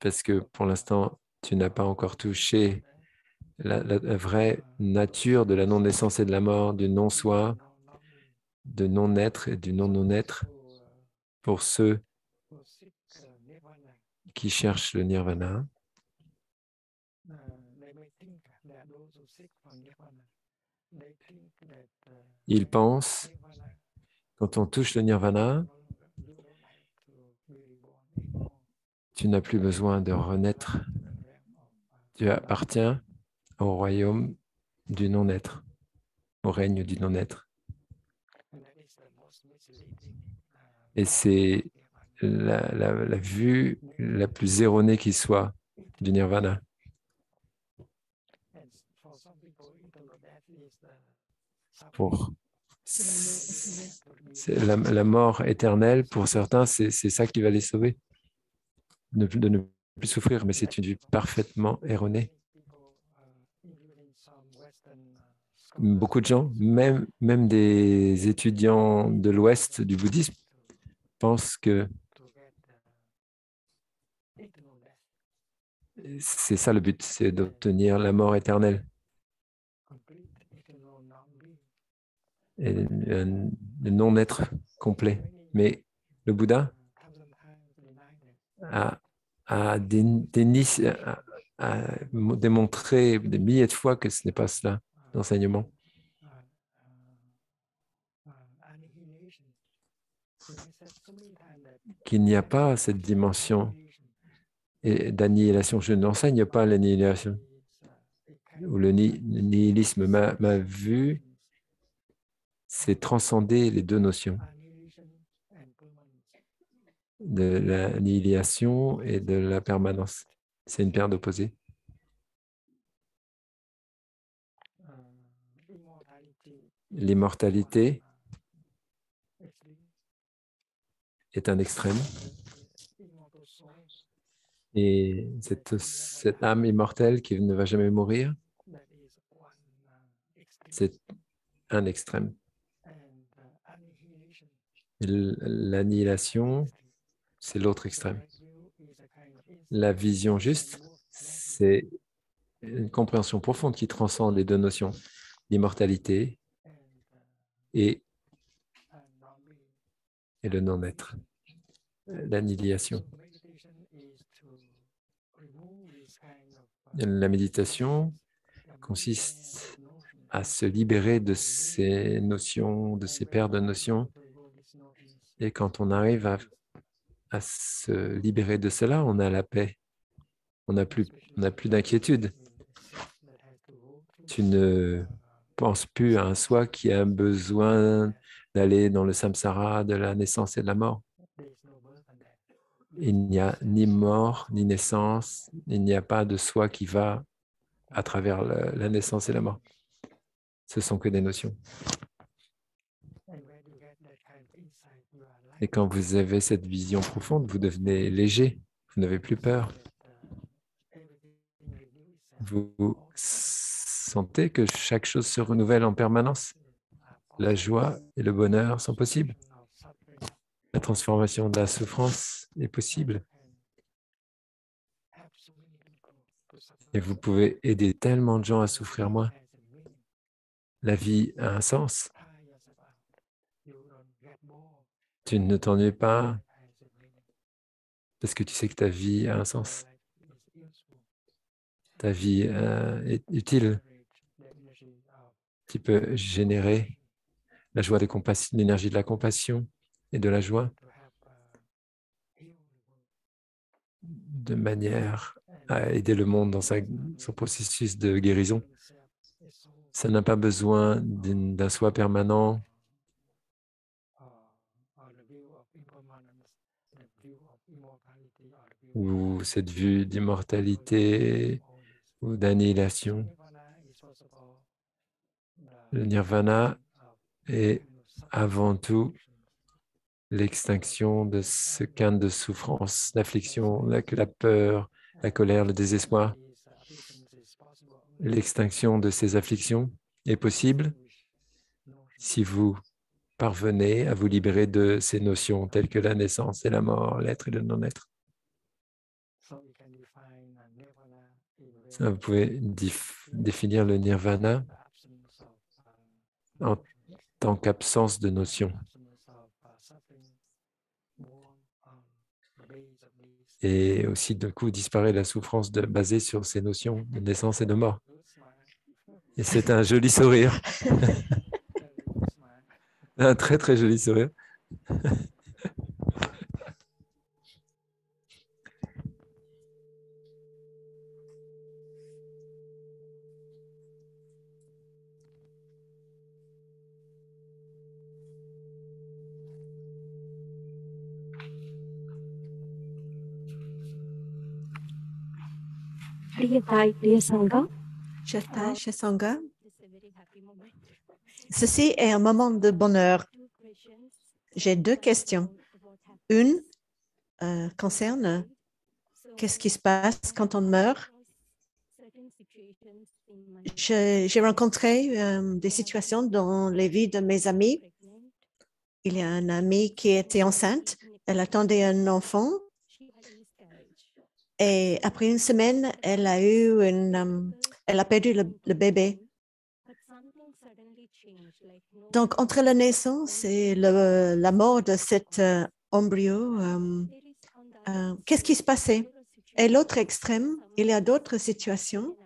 Parce que pour l'instant, tu n'as pas encore touché la vraie nature de la non-naissance et de la mort, du non-soi, de non-être et du non-non-être. Pour ceux qui cherchent le nirvana, ils pensent, quand on touche le nirvana, tu n'as plus besoin de renaître. Tu appartiens au royaume du non-être, au règne du non-être. Et c'est la vue la plus erronée qui soit du nirvana. La mort éternelle, pour certains, c'est ça qui va les sauver, de ne plus souffrir, mais c'est une vue parfaitement erronée. Beaucoup de gens, même des étudiants de l'Ouest du bouddhisme, pensent que c'est ça le but, c'est d'obtenir la mort éternelle. Et le non-être complet. Mais le Bouddha a démontré des milliers de fois que ce n'est pas cela, l'enseignement. Qu'il n'y a pas cette dimension d'annihilation. Je n'enseigne pas l'annihilation ou le nihilisme. Ma vue, c'est transcender les 2 notions de l'annihilation et de la permanence. C'est une paire d'opposés. L'immortalité est un extrême. Et cette âme immortelle qui ne va jamais mourir, c'est un extrême. L'annihilation, c'est l'autre extrême. La vision juste, c'est une compréhension profonde qui transcende les 2 notions, l'immortalité et le non-être, l'annihilation. La méditation consiste à se libérer de ces notions, de ces paires de notions. Et quand on arrive à se libérer de cela, on a la paix. On n'a plus d'inquiétude. Tu ne penses plus à un soi qui a un besoin d'aller dans le samsara de la naissance et de la mort. Il n'y a ni mort, ni naissance. Il n'y a pas de soi qui va à travers la naissance et la mort. Ce sont que des notions. Et quand vous avez cette vision profonde, vous devenez léger, vous n'avez plus peur. Vous sentez que chaque chose se renouvelle en permanence. La joie et le bonheur sont possibles. La transformation de la souffrance est possible. Et vous pouvez aider tellement de gens à souffrir moins. La vie a un sens. Tu ne t'ennuies pas parce que tu sais que ta vie a un sens. Ta vie est utile. qui peut générer la joie de compassion, l'énergie de la compassion et de la joie de manière à aider le monde dans son processus de guérison. Ça n'a pas besoin d'un soi permanent ou cette vue d'immortalité ou d'annihilation. Le nirvana est avant tout l'extinction de ce qu'un de souffrance, l'affliction, la peur, la colère, le désespoir. L'extinction de ces afflictions est possible si vous parvenez à vous libérer de ces notions telles que la naissance et la mort, l'être et le non-être. Vous pouvez définir le nirvana en tant qu'absence de notions. Et aussi, d'un coup, disparaît la souffrance basée sur ces notions de naissance et de mort. Et c'est un joli sourire. Un très, très joli sourire. Chers Sangha, ceci est un moment de bonheur. J'ai deux questions. Une concerne qu'est-ce qui se passe quand on meurt. J'ai rencontré des situations dans les vies de mes amis. Il y a une amie qui était enceinte. Elle attendait un enfant. Et après une semaine, elle a perdu le bébé. Donc, entre la naissance et la mort de cet embryo, qu'est-ce qui se passait? Et l'autre extrême, il y a d'autres situations.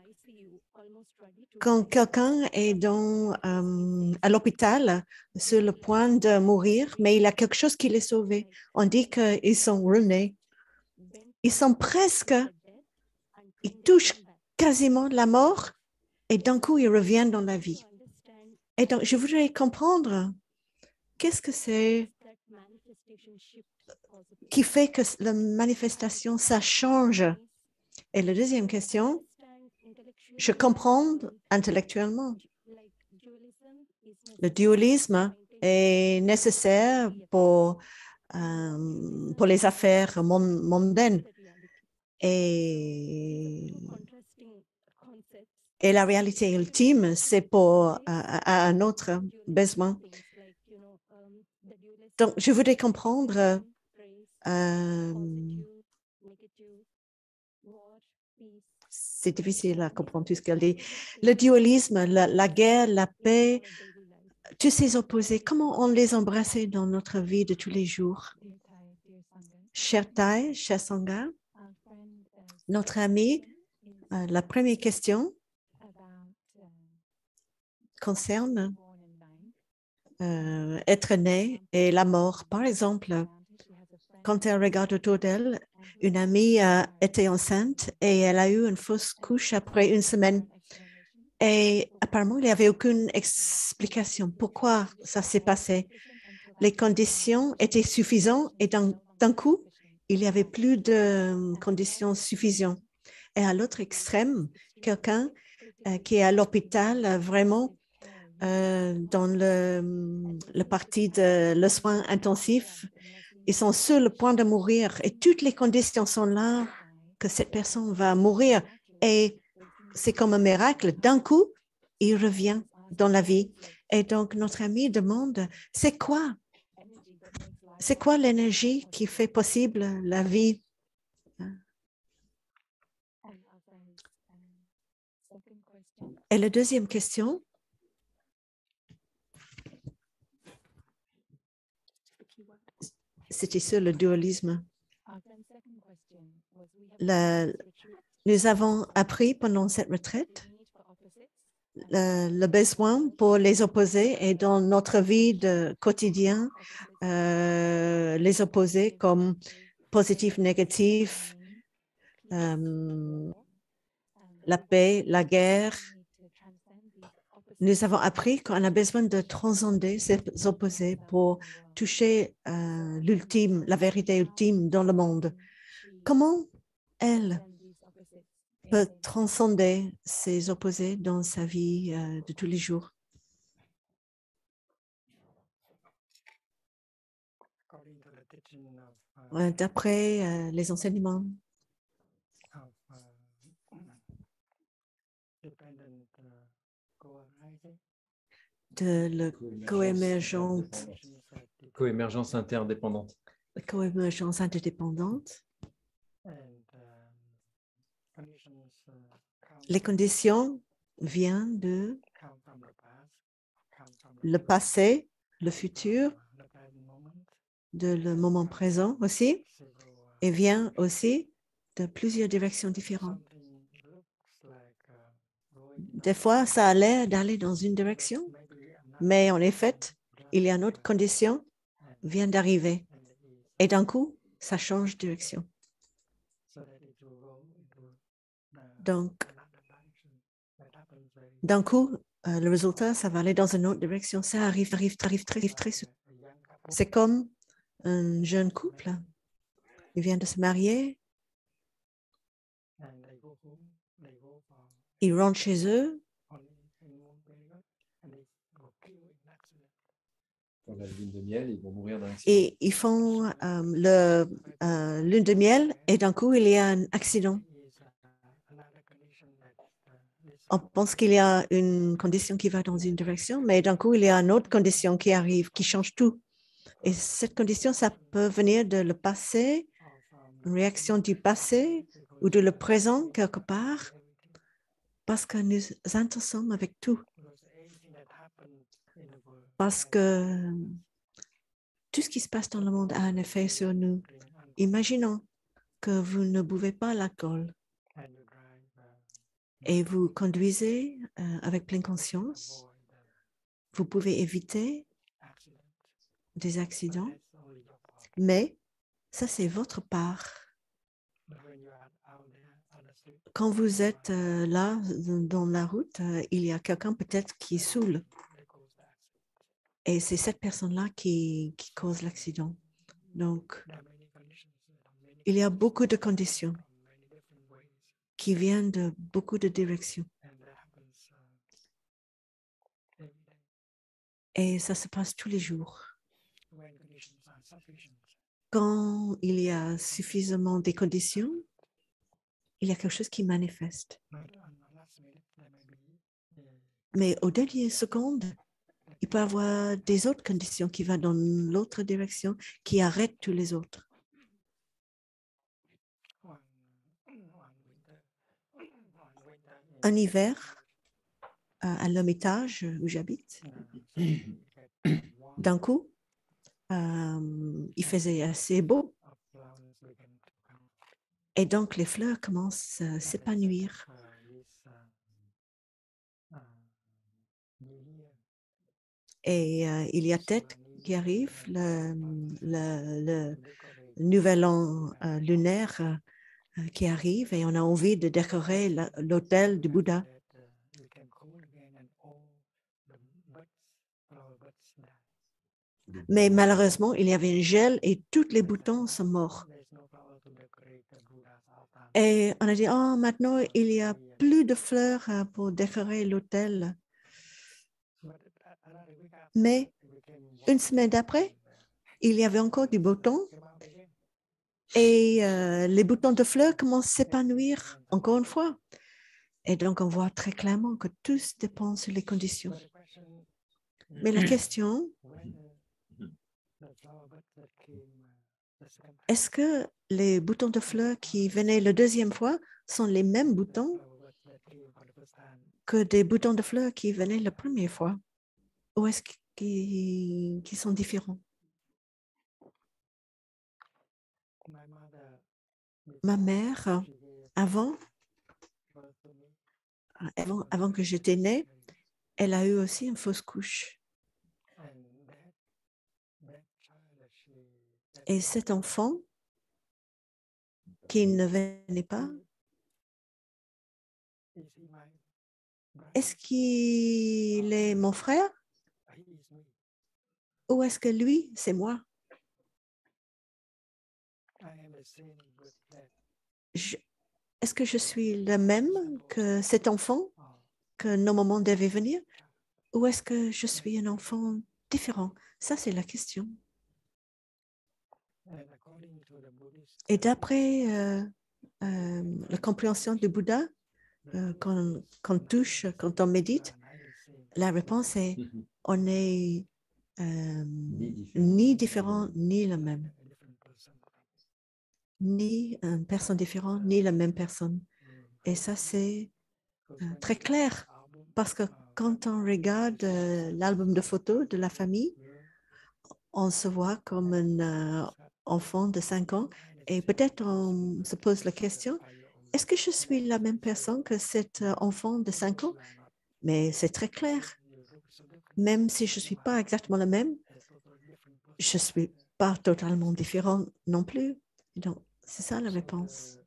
Quand quelqu'un est à l'hôpital, sur le point de mourir, mais il y a quelque chose qui les sauve. On dit qu'ils sont ruinés. Ils sont presque, ils touchent quasiment la mort et d'un coup, ils reviennent dans la vie. Et donc, je voudrais comprendre qu'est-ce que c'est qui fait que la manifestation, ça change. Et la deuxième question, je comprends intellectuellement. Le dualisme est nécessaire pour les affaires mondaines. Et la réalité ultime, c'est pour un autre besoin. Donc, je voudrais comprendre c'est difficile à comprendre tout ce qu'elle dit. Le dualisme, la guerre, la paix, tous ces opposés, comment on les embrasse dans notre vie de tous les jours? Cher Thai, cher Sangha, notre ami, la première question concerne être né et la mort. Par exemple, quand elle regarde autour d'elle, une amie était enceinte et elle a eu une fausse couche après une semaine. Et apparemment, il n'y avait aucune explication pourquoi ça s'est passé. Les conditions étaient suffisantes et d'un coup, il n'y avait plus de conditions suffisantes. Et à l'autre extrême, quelqu'un qui est à l'hôpital vraiment dans le parti de le soin intensif, ils sont sur le point de mourir et toutes les conditions sont là que cette personne va mourir. Et c'est comme un miracle. D'un coup, il revient dans la vie. Et donc, notre ami demande, c'est quoi? C'est quoi l'énergie qui fait possible la vie? Et la deuxième question, c'était sur le dualisme. Nous avons appris pendant cette retraite le besoin pour les opposés et dans notre vie de quotidien, les opposés comme positif, négatif, la paix, la guerre. Nous avons appris qu'on a besoin de transcender ces opposés pour toucher l'ultime, la vérité ultime dans le monde. Comment elle peut transcender ces opposés dans sa vie de tous les jours? according to the teaching of D'après les enseignements of dependent co-arising, de la coémergence Coémergence interdépendante. interdépendante, and conditions les conditions viennent de come from the past, come from le passé, le futur, the present moment, de le moment présent aussi, several, et vient aussi de plusieurs directions différentes. something looks like going in Des fois, ça a l'air d'aller dans une direction, maybe another mais en effet, il y a une autre condition and vient d'arriver. and it is Et d'un coup, ça change de direction. so that it will go into Donc, another direction that happens very d'un coup, le résultat, ça va aller dans une autre direction. Ça arrive très souvent. a young couple C'est comme un jeune couple. Il vient de se marier, and they go home, they go for ils rentrent chez eux only in one period and they go kill in accident. Pour la lune de miel, ils vont mourir d'un accident. et ils font le lune de miel et d'un coup, il y a un accident. Is another condition that is On pense qu'il y a une condition qui va dans une direction, mais d'un coup, il y a une autre condition qui arrive, qui change tout. Et cette condition, ça peut venir de le passé, une réaction du passé ou de le présent quelque part, parce que nous intéressons avec tout, parce que tout ce qui se passe dans le monde a un effet sur nous. Imaginons que vous ne buvez pas l'alcool et vous conduisez avec pleine conscience, vous pouvez éviter des accidents, mais ça, c'est votre part. Quand vous êtes là, dans la route, il y a quelqu'un peut-être qui saoule. Et c'est cette personne-là qui cause l'accident. Donc, il y a beaucoup de conditions qui viennent de beaucoup de directions. Et ça se passe tous les jours. Quand il y a suffisamment de conditions, il y a quelque chose qui manifeste. Mais au dernier seconde, il peut y avoir des autres conditions qui vont dans l'autre direction, qui arrêtent tous les autres. Un hiver, à l'Hermitage où j'habite, d'un coup, il faisait assez beau. Et donc, les fleurs commencent à s'épanouir. Et il y a tête qui arrive, le nouvel an lunaire qui arrive et on a envie de décorer l'hôtel du Bouddha. Mais malheureusement, il y avait un gel et tous les boutons sont morts. Et on a dit, oh, maintenant, il n'y a plus de fleurs pour décorer l'hôtel. Mais une semaine d'après, il y avait encore du beau temps et les boutons de fleurs commencent à s'épanouir encore une fois. Et donc, on voit très clairement que tout dépend sur les conditions. Mais la question, est-ce que les boutons de fleurs qui venaient la deuxième fois sont les mêmes boutons que des boutons de fleurs qui venaient la première fois? Ou est-ce qu'ils sont différents? Ma mère, avant que j'étais née, elle a eu aussi une fausse couche. Et cet enfant qui ne venait pas, est-ce qu'il est mon frère ou est-ce que lui, c'est moi? Est-ce que je suis la même que cet enfant que nos mamans devaient venir ou est-ce que je suis un enfant différent? Ça, c'est la question. Et d'après la compréhension du Bouddha, quand on médite, la réponse est on n'est ni différent ni le même. Ni une personne différente, ni la même personne. Et ça, c'est très clair parce que quand on regarde l'album de photos de la famille, on se voit comme un enfant de 5 ans et peut-être on se pose la question, est-ce que je suis la même personne que cet enfant de 5 ans? Mais c'est très clair. Même si je ne suis pas exactement la même, je ne suis pas totalement différente non plus. Donc, c'est ça la réponse.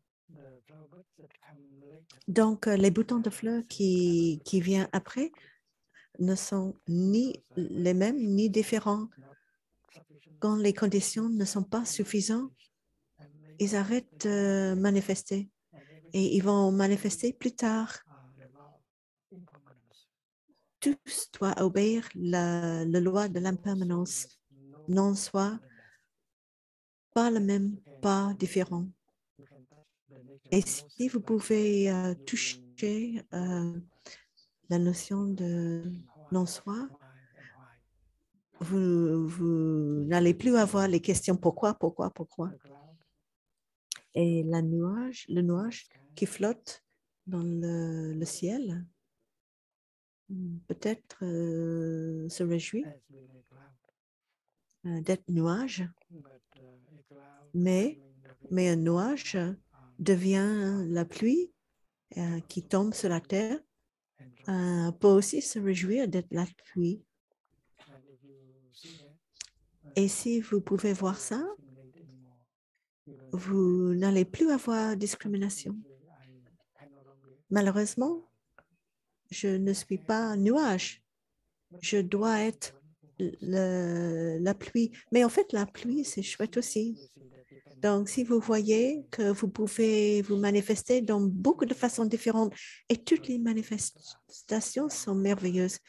Donc, les boutons de fleurs qui viennent après ne sont ni les mêmes ni différents. Quand les conditions ne sont pas suffisantes, ils arrêtent de manifester et ils vont manifester plus tard. Tous doivent obéir la loi de l'impermanence, non soit pas le même, pas différent. Et si vous pouvez toucher la notion de non-soi, vous n'allez plus avoir les questions pourquoi. Et le nuage qui flotte dans le ciel, peut-être se réjouit d'être nuage, mais un nuage devient la pluie qui tombe sur la terre, peut aussi se réjouir d'être la pluie. Et si vous pouvez voir ça, vous n'allez plus avoir discrimination. Malheureusement, je ne suis pas un nuage. Je dois être la pluie. Mais en fait, la pluie, c'est chouette aussi. Donc, si vous voyez que vous pouvez vous manifester dans beaucoup de façons différentes et toutes les manifestations sont merveilleuses.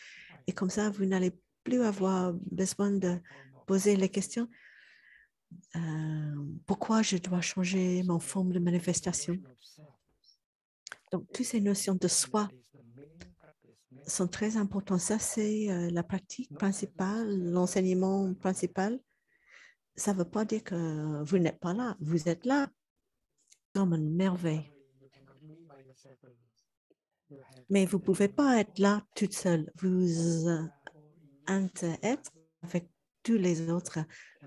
Et comme ça, vous n'allez plus avoir besoin de poser les questions. Pourquoi je dois changer mon forme de manifestation? Donc, toutes ces notions de soi sont très importantes. Ça, c'est la pratique principale, l'enseignement principal. Ça ne veut pas dire que vous n'êtes pas là. Vous êtes là comme une merveille. Mais vous ne pouvez pas être là toute seule. Vous êtes avec tous les autres.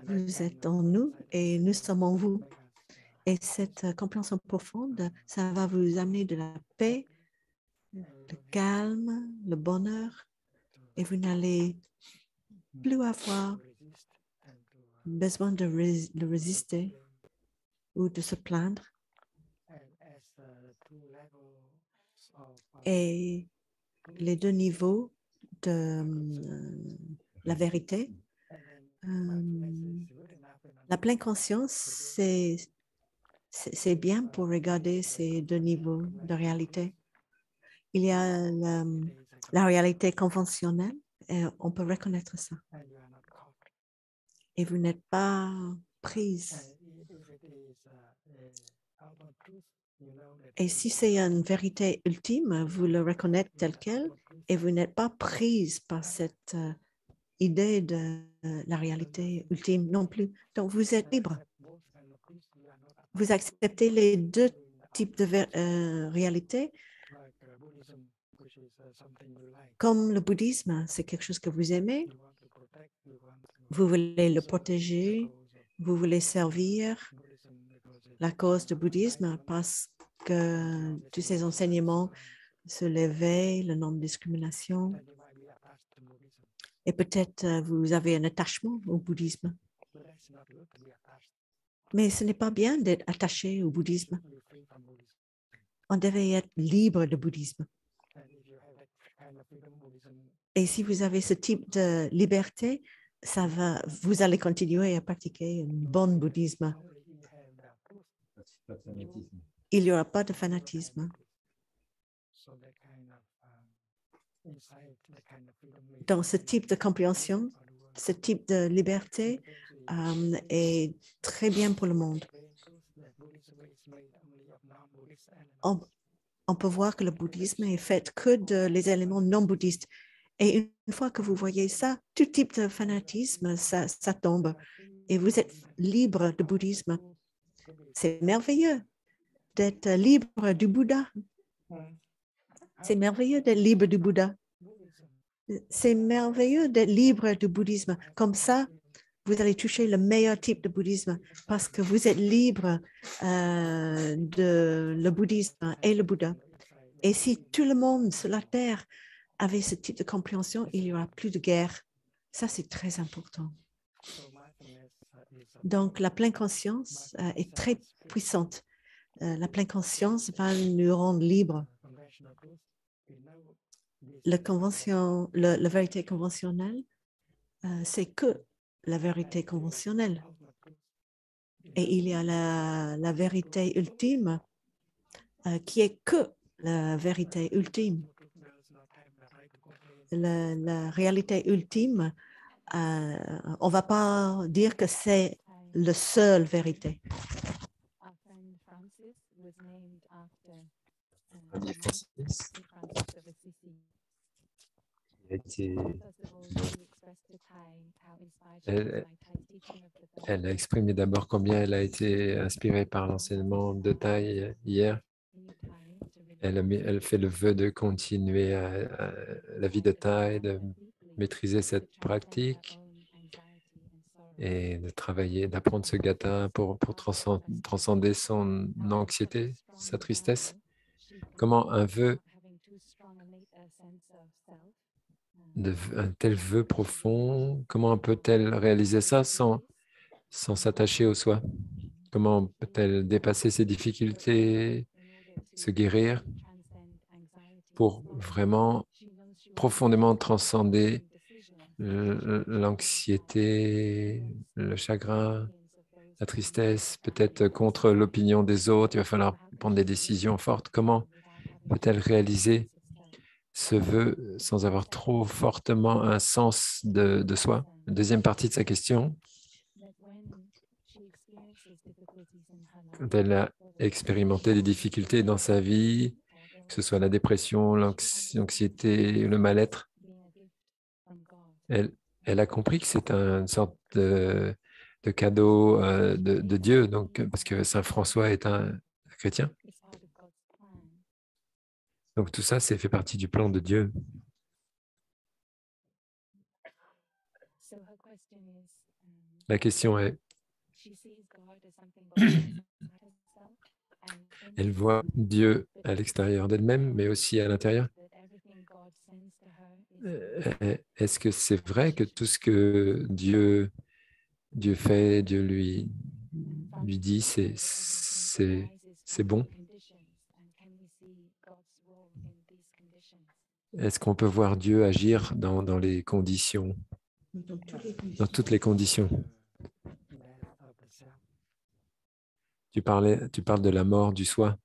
Vous êtes en nous et nous sommes en vous. Et cette compréhension profonde, ça va vous amener de la paix, le calme, le bonheur. Et vous n'allez plus avoir besoin de résister ou de se plaindre. Et les deux niveaux de la vérité, la pleine conscience, c'est bien pour regarder ces deux niveaux de réalité. Il y a la réalité conventionnelle et on peut reconnaître ça. Et vous n'êtes pas prise. Et si c'est une vérité ultime, vous le reconnaissez tel quel et vous n'êtes pas prise par cette idée de la réalité ultime non plus. Donc, vous êtes libre. Vous acceptez les deux types de réalité. Comme le bouddhisme, c'est quelque chose que vous aimez. Vous voulez le protéger, vous voulez servir la cause du bouddhisme parce que tous ces enseignements sur l'éveil, la non-discrimination, Et peut-être vous avez un attachement au bouddhisme. but that's not good to be attached. Mais ce n'est pas bien d'être attaché au bouddhisme. Be free from Buddhism. On devait être libre de bouddhisme. And if you have that kind of freedom, Buddhism, Et si vous avez ce type de liberté, vous allez continuer à pratiquer un bon bouddhisme. only you have the truth. Il n'y aura pas de fanatisme. So that kind of insight, that kind of freedom may Dans ce type de compréhension, ce type de liberté est très bien pour le monde. On peut voir que le bouddhisme est fait que de les éléments non bouddhistes. Et une fois que vous voyez ça, tout type de fanatisme, ça tombe. Et vous êtes libre de bouddhisme. C'est merveilleux d'être libre du Bouddha. C'est merveilleux d'être libre du Bouddha. C'est merveilleux d'être libre du bouddhisme. Comme ça, vous allez toucher le meilleur type de bouddhisme parce que vous êtes libre de le bouddhisme et le Bouddha. Et si tout le monde sur la Terre avait ce type de compréhension, il n'y aura plus de guerre. Ça, c'est très important. Donc, la pleine conscience est très puissante. La pleine conscience va nous rendre libres. La vérité conventionnelle, c'est que la vérité conventionnelle. Et il y a la vérité ultime qui est que la vérité ultime. La réalité ultime, on ne va pas dire que c'est la seule vérité. Our friend Francis was named after Francis, Francis of Assisi. il a été- First of all, she expressed to Tai how inspired she Elle- was by Tai's teaching of the first Elle a exprimé d'abord combien elle a été inspirée par l'enseignement de Thaï hier. new Tai to really Elle fait le vœu de continuer à la vie de Thaï, de maîtriser cette pratique et de travailler, d'apprendre ce gatha pour transcender son anxiété, sa tristesse. Comment un vœu, un tel vœu profond, comment peut-elle réaliser ça sans s'attacher au soi? Comment peut-elle dépasser ses difficultés, se guérir pour vraiment profondément transcender l'anxiété, le chagrin, la tristesse, peut-être contre l'opinion des autres? Il va falloir prendre des décisions fortes. Comment peut-elle réaliser ce vœu sans avoir trop fortement un sens de soi? La deuxième partie de sa question, quand elle a expérimenté des difficultés dans sa vie, que ce soit la dépression, l'anxiété, le mal-être, elle a compris que c'est une sorte de cadeau de Dieu, donc, parce que Saint François est un chrétien. Donc tout ça, c'est fait partie du plan de Dieu. La question est, elle voit Dieu à l'extérieur d'elle-même, mais aussi à l'intérieur. Est-ce que c'est vrai que tout ce que Dieu fait, Dieu lui dit, c'est bon? Est-ce qu'on peut voir Dieu agir dans les conditions, dans toutes les conditions? Tu parles de la mort du soi.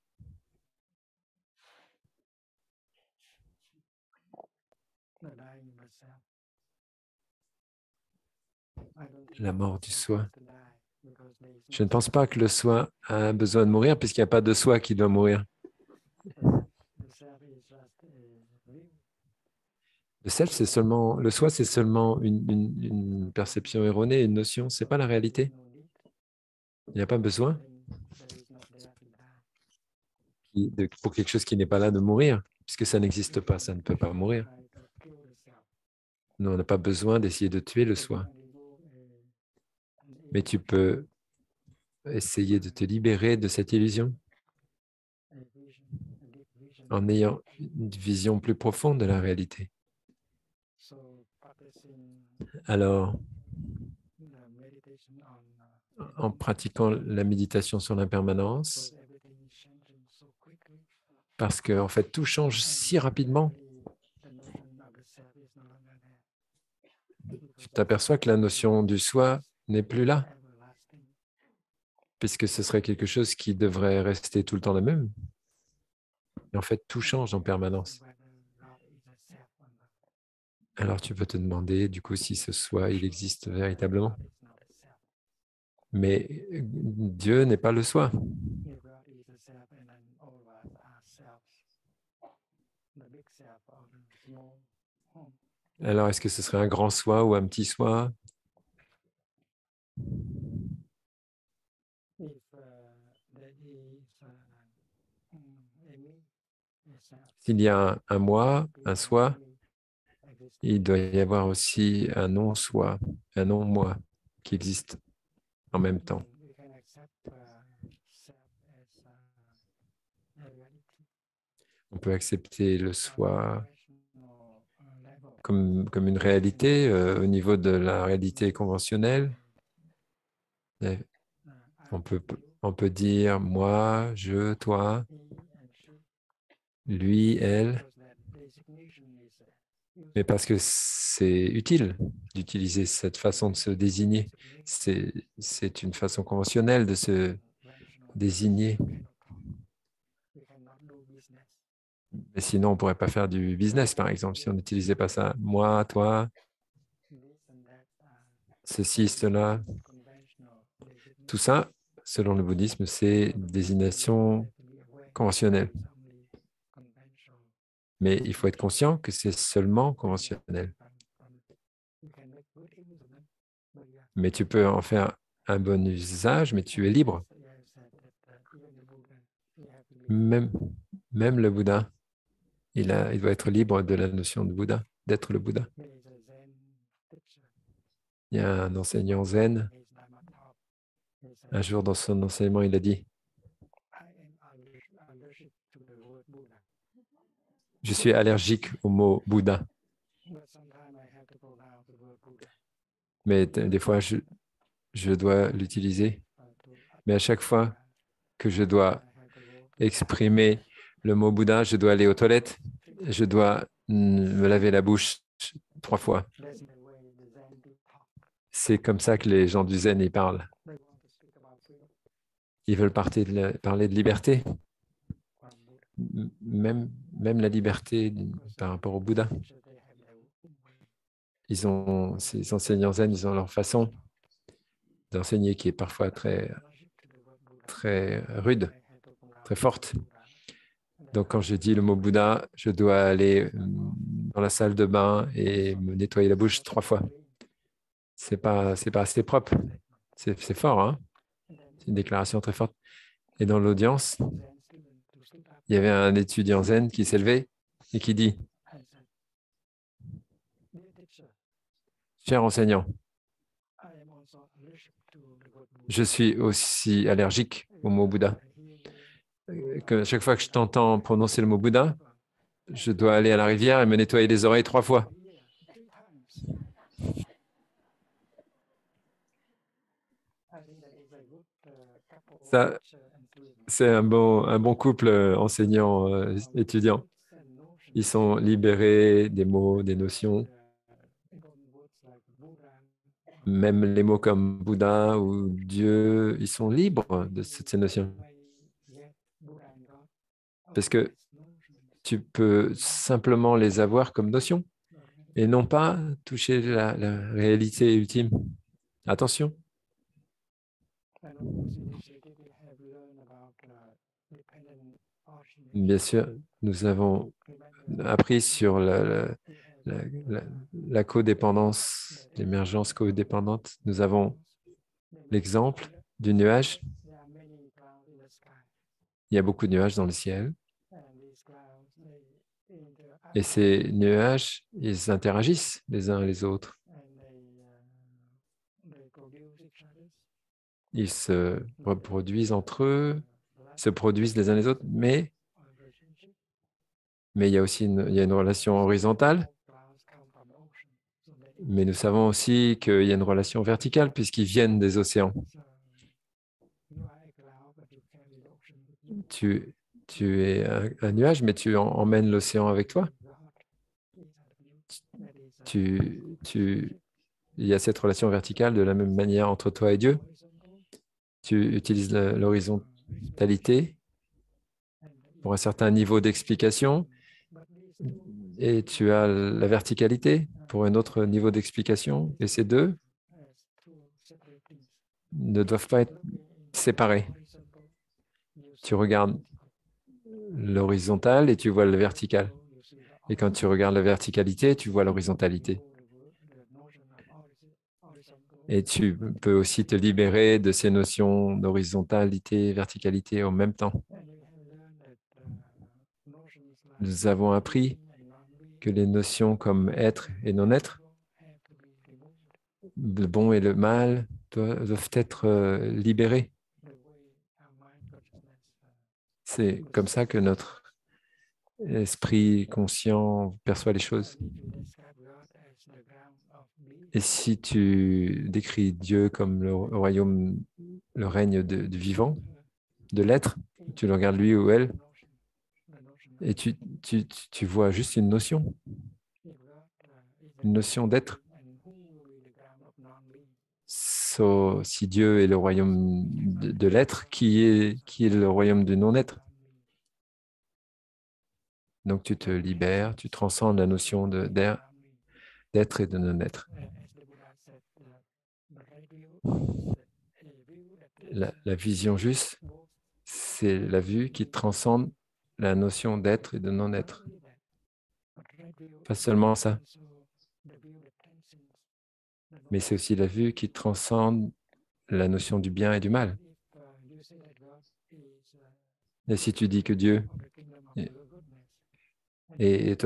La mort du soi. Je ne pense pas que le soi a besoin de mourir puisqu'il n'y a pas de soi qui doit mourir. Le soi, c'est seulement une perception erronée, une notion. Ce n'est pas la réalité. Il n'y a pas besoin pour quelque chose qui n'est pas là de mourir, puisque ça n'existe pas, ça ne peut pas mourir. Nous, on n'a pas besoin d'essayer de tuer le soi. Mais tu peux essayer de te libérer de cette illusion en ayant une vision plus profonde de la réalité. Alors, the meditation on en pratiquant la méditation sur l'impermanence, because everything is changing so quickly, parce que en fait, tout change si rapidement, the notion of the self is no longer there. tu t'aperçois que la notion du soi n'est plus là, Everlasting. puisque ce serait quelque chose qui devrait rester tout le temps la même. Et en fait, tout change en permanence. Whether God is a self or not. Alors tu peux te demander, du coup, si ce soi, il existe véritablement. God is not a self. Mais Dieu n'est pas le soi. If God is a self and then all of us are selves, the big self or the small home. Alors est-ce que ce serait un grand soi ou un petit soi? If there is a me, a self, S'il y a un moi, un soi, exists, il doit y avoir aussi un non-soi, un non-moi qui existe en même temps. we can accept self as a reality. On peut accepter le soi Rational level. comme une réalité au niveau de la réalité conventionnelle. Et On peut dire moi, je, toi, he and she, lui, elle, because that designation is mais parce que c'est utile d'utiliser cette façon de se désigner. C'est une façon conventionnelle de se rational. désigner. We cannot do business. Mais sinon, on ne pourrait pas faire du business, par exemple, si on n'utilisait pas ça. Moi, toi, This and that ceci, cela. conventional designation. Tout ça, selon le bouddhisme, c'est désignation conventionnelle. It's only conventional. Mais il faut être conscient que c'est seulement conventionnel. You can make good use of them, but you have Mais tu peux en faire un bon usage, mais tu es libre. you have said that even the Buddha, you have to be Même le Bouddha, il doit être libre de la notion de Bouddha, d'être le Bouddha. there is a Zen teacher, Il y a un enseignant zen, his Dharma talk. He said, un jour dans son enseignement, il a dit I am allergic to the word Buddha, « Je suis allergique au mot Bouddha, but sometimes I have to pronounce the word Buddha mais des fois, je dois l'utiliser. to Mais à chaque fois que je dois I have to go exprimer le mot Bouddha, je dois aller aux toilettes, je dois me laver la bouche 3 fois. That's the way the Zen people talk. C'est comme ça que les gens du zen y parlent. They want to speak about freedom Ils veulent parler de liberté, from Buddha. même la liberté par rapport au Bouddha. Teacher, they have their own way. Ces enseignants zen, ils ont leur façon d'enseigner qui est parfois très, Allergic to the word Buddha. très rude, I have to pronounce très forte. Buddha. Donc, quand je dis le mot Bouddha, je dois aller dans la salle de bain et me nettoyer la bouche 3 fois. C'est pas assez propre. C'est fort, hein? C'est une déclaration très forte. Et dans l'audience, Zen student to sit up il y avait un étudiant zen qui s'est levé et qui dit and said, Dear teacher, « Cher enseignant, I am also allergic to the word Buddha. je suis aussi allergique au mot Bouddha. Que chaque fois que je t'entends prononcer le mot Bouddha, je dois aller à la rivière et me nettoyer les oreilles 3 fois. Ça, c'est un bon couple enseignant-étudiant. Ils sont libérés des mots, des notions, même les mots comme Bouddha ou Dieu, ils sont libres de ces notions. Parce que tu peux simplement les avoir comme notions et non pas toucher la réalité ultime. Attention. Bien sûr, nous avons appris sur la codépendance, l'émergence codépendante. Nous avons l'exemple du nuage. Il y a beaucoup de nuages dans le ciel. Et ces nuages, ils interagissent les uns les autres. Ils se reproduisent entre eux, se produisent les uns les autres, mais il y a aussi une relation horizontale. Mais nous savons aussi qu'il y a une relation verticale puisqu'ils viennent des océans. Tu es un nuage, mais tu emmènes l'océan avec toi. Il y a cette relation verticale de la même manière entre toi et Dieu. Tu utilises l'horizontalité pour un certain niveau d'explication et tu as la verticalité pour un autre niveau d'explication. Et ces deux ne doivent pas être séparés. Tu regardes l'horizontal et tu vois le vertical. Et quand tu regardes la verticalité, tu vois l'horizontalité. Et tu peux aussi te libérer de ces notions d'horizontalité, verticalité en même temps. Nous avons appris que les notions comme être et non-être, le bon et le mal, doivent être libérés. C'est comme ça que notre esprit conscient perçoit les choses. Et si tu décris Dieu comme le royaume, le règne du vivant, de l'être, tu le regardes lui ou elle, et tu vois juste une notion d'être. Si Dieu est le royaume de l'être, qui est le royaume du non-être? Donc tu te libères, tu transcendes la notion d'être et de non-être. La vision juste, c'est la vue qui transcende la notion d'être et de non-être. Pas seulement ça, mais c'est aussi la vue qui transcende la notion du bien et du mal. Et si tu dis que Dieu est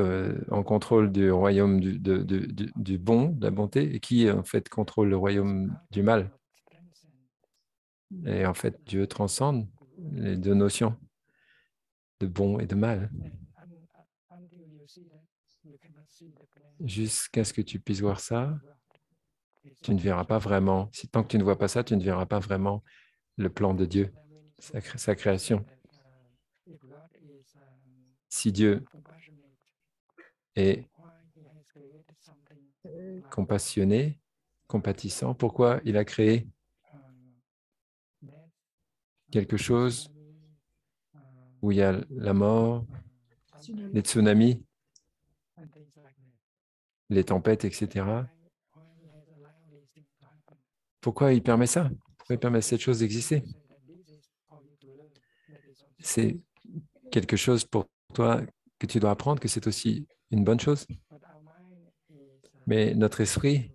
en contrôle du royaume du bon, de la bonté, et qui en fait contrôle le royaume du mal? Et en fait, Dieu transcende les deux notions de bon et de mal. Jusqu'à ce que tu puisses voir ça, tu ne verras pas vraiment. Tant que tu ne vois pas ça, tu ne verras pas vraiment le plan de Dieu, sa création. Si Dieu est compassionné, compatissant, pourquoi il a créé quelque chose où il y a la mort, les tsunamis, les tempêtes, etc. Pourquoi il permet ça? Pourquoi il permet cette chose d'exister? C'est quelque chose pour toi que tu dois apprendre, que c'est aussi une bonne chose. Mais notre esprit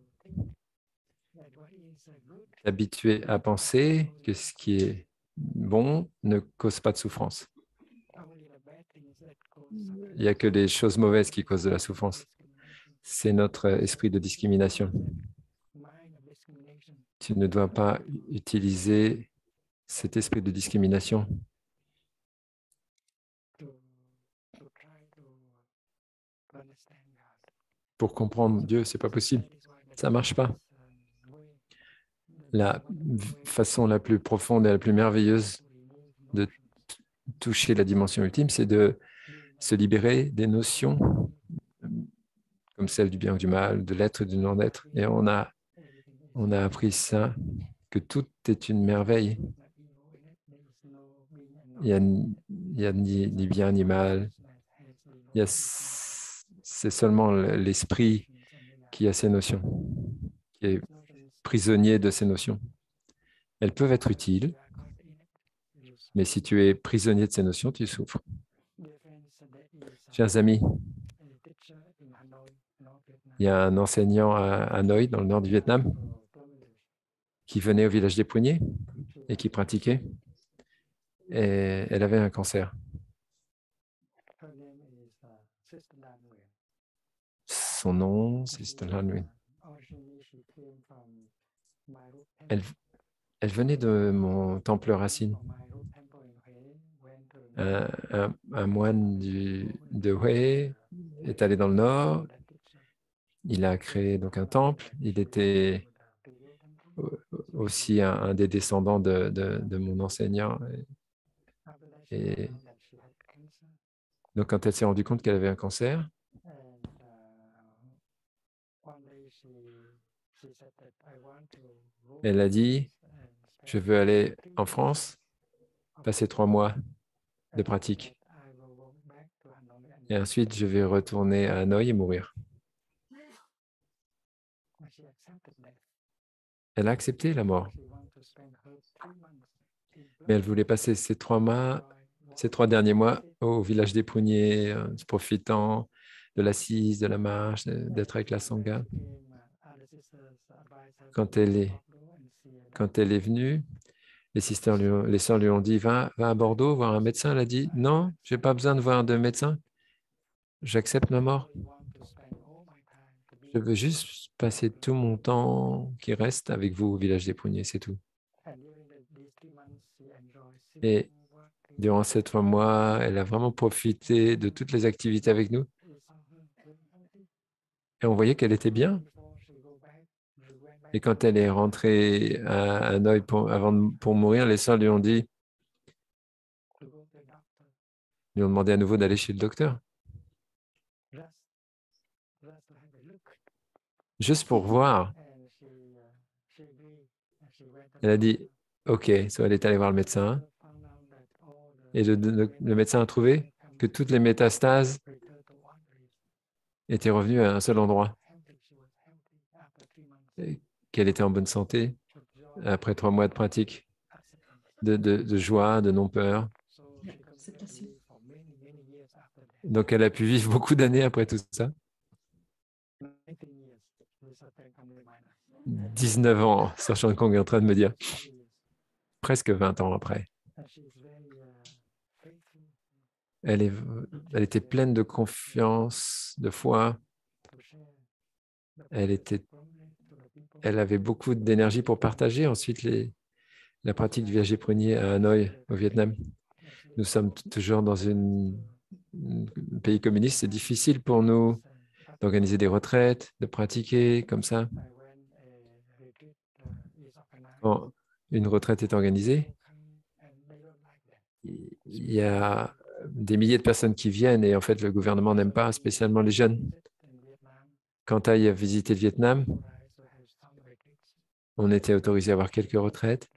est habitué à penser que ce qui est bon ne cause pas de souffrance. Il n'y a que les choses mauvaises qui causent de la souffrance. C'est notre esprit de discrimination. Tu ne dois pas utiliser cet esprit de discrimination pour comprendre Dieu. Ce n'est pas possible. Ça ne marche pas. La façon la plus profonde et la plus merveilleuse de toucher la dimension ultime, c'est de se libérer des notions comme celle du bien ou du mal, de l'être et du non-être. Et on a appris ça, que tout est une merveille. Il n'y a ni bien ni mal. C'est seulement l'esprit qui a ces notions, qui est prisonnier de ces notions. Elles peuvent être utiles, mais si tu es prisonnier de ces notions, tu souffres. Chers amis, il y a un enseignant à Hanoï, dans le nord du Vietnam, qui venait au village des Poignets et qui pratiquait. Et elle avait un cancer. Son nom, c'est Sister Lan Nguyen. Elle venait de mon temple racine. Un moine de Hue est allé dans le nord Il a créé donc un temple. Il était aussi un des descendants de mon enseignant. Et donc, quand elle s'est rendue compte qu'elle avait un cancer, elle a dit, je veux aller en France, passer 3 mois de pratique. Et ensuite, je vais retourner à Hanoï et mourir. Elle a accepté la mort. Mais elle voulait passer ces 3 derniers mois au village des Pruniers, profitant de l'assise, de la marche, d'être avec la Sangha. Quand elle est venue, les sœurs lui ont dit, va à Bordeaux voir un médecin. Elle a dit, non, je n'ai pas besoin de voir de médecin. J'accepte ma mort. Je veux juste passer tout mon temps qui reste avec vous au village des Pruniers, c'est tout. Et durant ces 3 mois, elle a vraiment profité de toutes les activités avec nous. Et on voyait qu'elle était bien. Et quand elle est rentrée à Hanoï pour mourir, les sœurs lui ont demandé à nouveau d'aller chez le docteur. Juste pour voir. Elle a dit, OK, so elle est allée voir le médecin. Et le médecin a trouvé que toutes les métastases étaient revenues à un seul endroit. Et qu'elle était en bonne santé après 3 mois de pratique, de joie, de non-peur. Donc, elle a pu vivre beaucoup d'années après tout ça. 19 ans, Sir Kong est en train de me dire. Presque 20 ans après. Elle était pleine de confiance, de foi. Elle avait beaucoup d'énergie pour partager ensuite la pratique du viager prunier à Hanoï, au Vietnam. Nous sommes toujours dans un pays communiste. C'est difficile pour nous d'organiser des retraites, de pratiquer comme ça. Quand une retraite est organisée, il y a des milliers de personnes qui viennent et en fait, le gouvernement n'aime pas spécialement les jeunes. Quand tu ailles visiter le Vietnam, on était autorisé à avoir quelques retraites.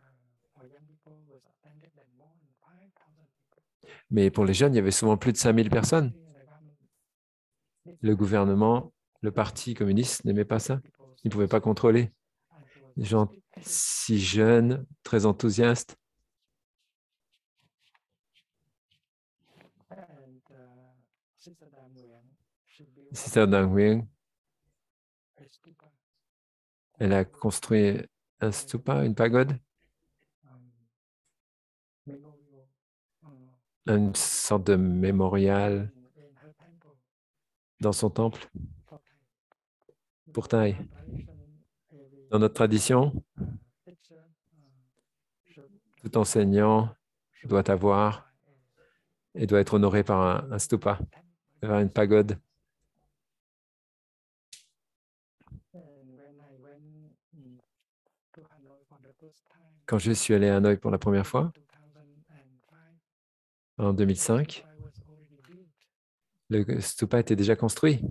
Mais pour les jeunes, il y avait souvent plus de 5000 personnes. Le gouvernement, le parti communiste n'aimait pas ça. Il ne pouvait pas contrôler. Les gens si jeunes, très enthousiastes. Sister Dang Nguyen, elle a construit un stupa, une pagode, une sorte de mémorial dans son temple pour Thaï. Dans notre tradition, tout enseignant doit avoir et doit être honoré par un stupa, par une pagode. Quand je suis allé à Hanoï pour la première fois, en 2005, le stupa était déjà construit.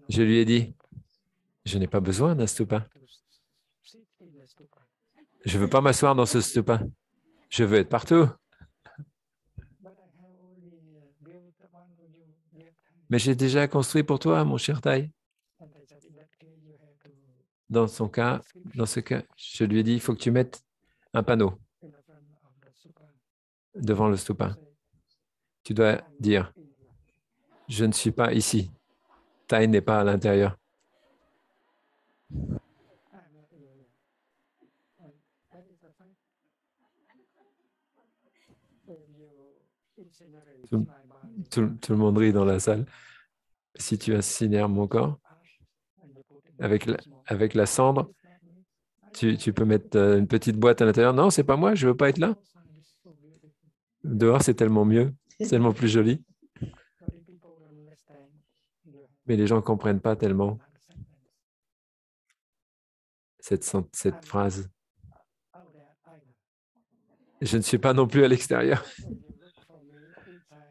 Je lui ai dit, je n'ai pas besoin d'un stupa. Je ne veux pas m'asseoir dans ce stupa. Je veux être partout. Mais j'ai déjà construit pour toi, mon cher Thaï. Dans ce cas, je lui ai dit, il faut que tu mettes un panneau devant le stupa. Tu dois dire, je ne suis pas ici. Thaï n'est pas à l'intérieur. Tout le monde rit dans la salle. Si tu incinères mon corps, avec la cendre, tu peux mettre une petite boîte à l'intérieur. Non, c'est pas moi, je ne veux pas être là. Dehors, c'est tellement mieux, c'est tellement plus joli. Mais les gens ne comprennent pas tellement cette phrase. Je ne suis pas non plus à l'extérieur.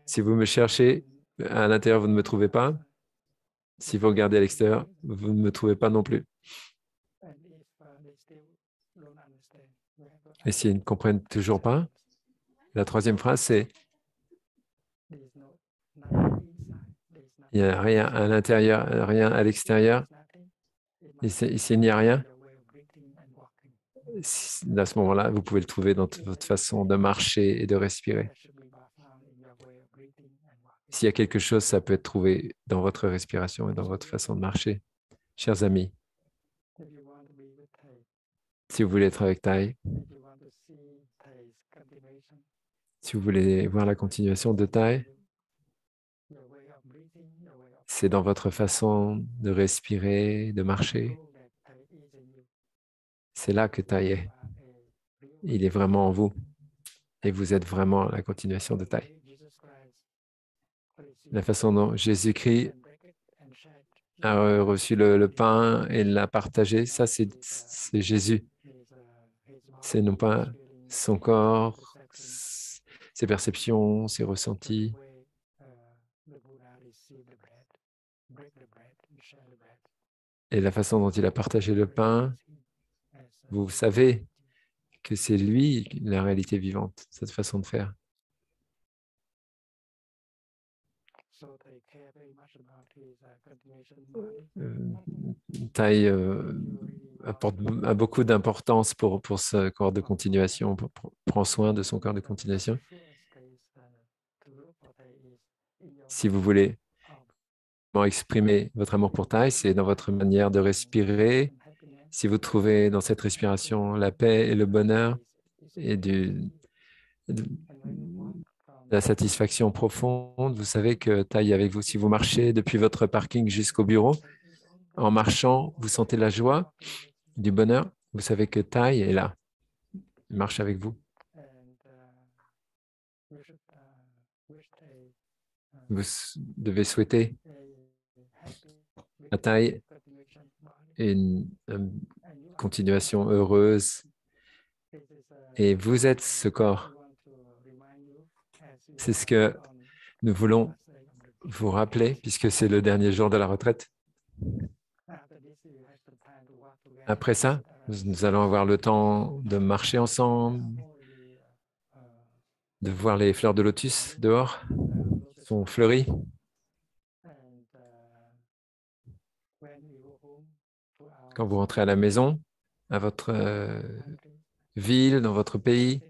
Si vous me cherchez à l'intérieur, vous ne me trouvez pas. Si vous regardez à l'extérieur, vous ne me trouvez pas non plus. Et s'ils ne comprennent toujours pas, la troisième phrase, c'est il n'y a rien à l'intérieur, rien à l'extérieur. Et s'il n'y a rien, à ce moment-là, vous pouvez le trouver dans votre façon de marcher et de respirer. S'il y a quelque chose, ça peut être trouvé dans votre respiration et dans votre façon de marcher. Chers amis, si vous voulez être avec Thay, si vous voulez voir la continuation de Thay, c'est dans votre façon de respirer, de marcher. C'est là que Thay est. Il est vraiment en vous. Et vous êtes vraiment la continuation de Thay. La façon dont Jésus-Christ a reçu le pain et l'a partagé, ça c'est Jésus. C'est non pas son corps, ses perceptions, ses ressentis. Et la façon dont il a partagé le pain, vous savez que c'est lui la réalité vivante, cette façon de faire. Thay a beaucoup d'importance pour ce corps de continuation, prend soin de son corps de continuation. Si vous voulez exprimer votre amour pour Thay, c'est dans votre manière de respirer. Si vous trouvez dans cette respiration la paix et le bonheur et de la satisfaction profonde, vous savez que Thay est avec vous. Si vous marchez depuis votre parking jusqu'au bureau, en marchant, vous sentez la joie, du bonheur, vous savez que Thay est là. Il marche avec vous. Vous devez souhaiter à Thay une continuation heureuse. Et vous êtes ce corps. C'est ce que nous voulons vous rappeler, puisque c'est le dernier jour de la retraite. Après ça, nous allons avoir le temps de marcher ensemble, de voir les fleurs de lotus dehors, qui sont fleuries. Quand vous rentrez à la maison, à votre ville, dans votre pays,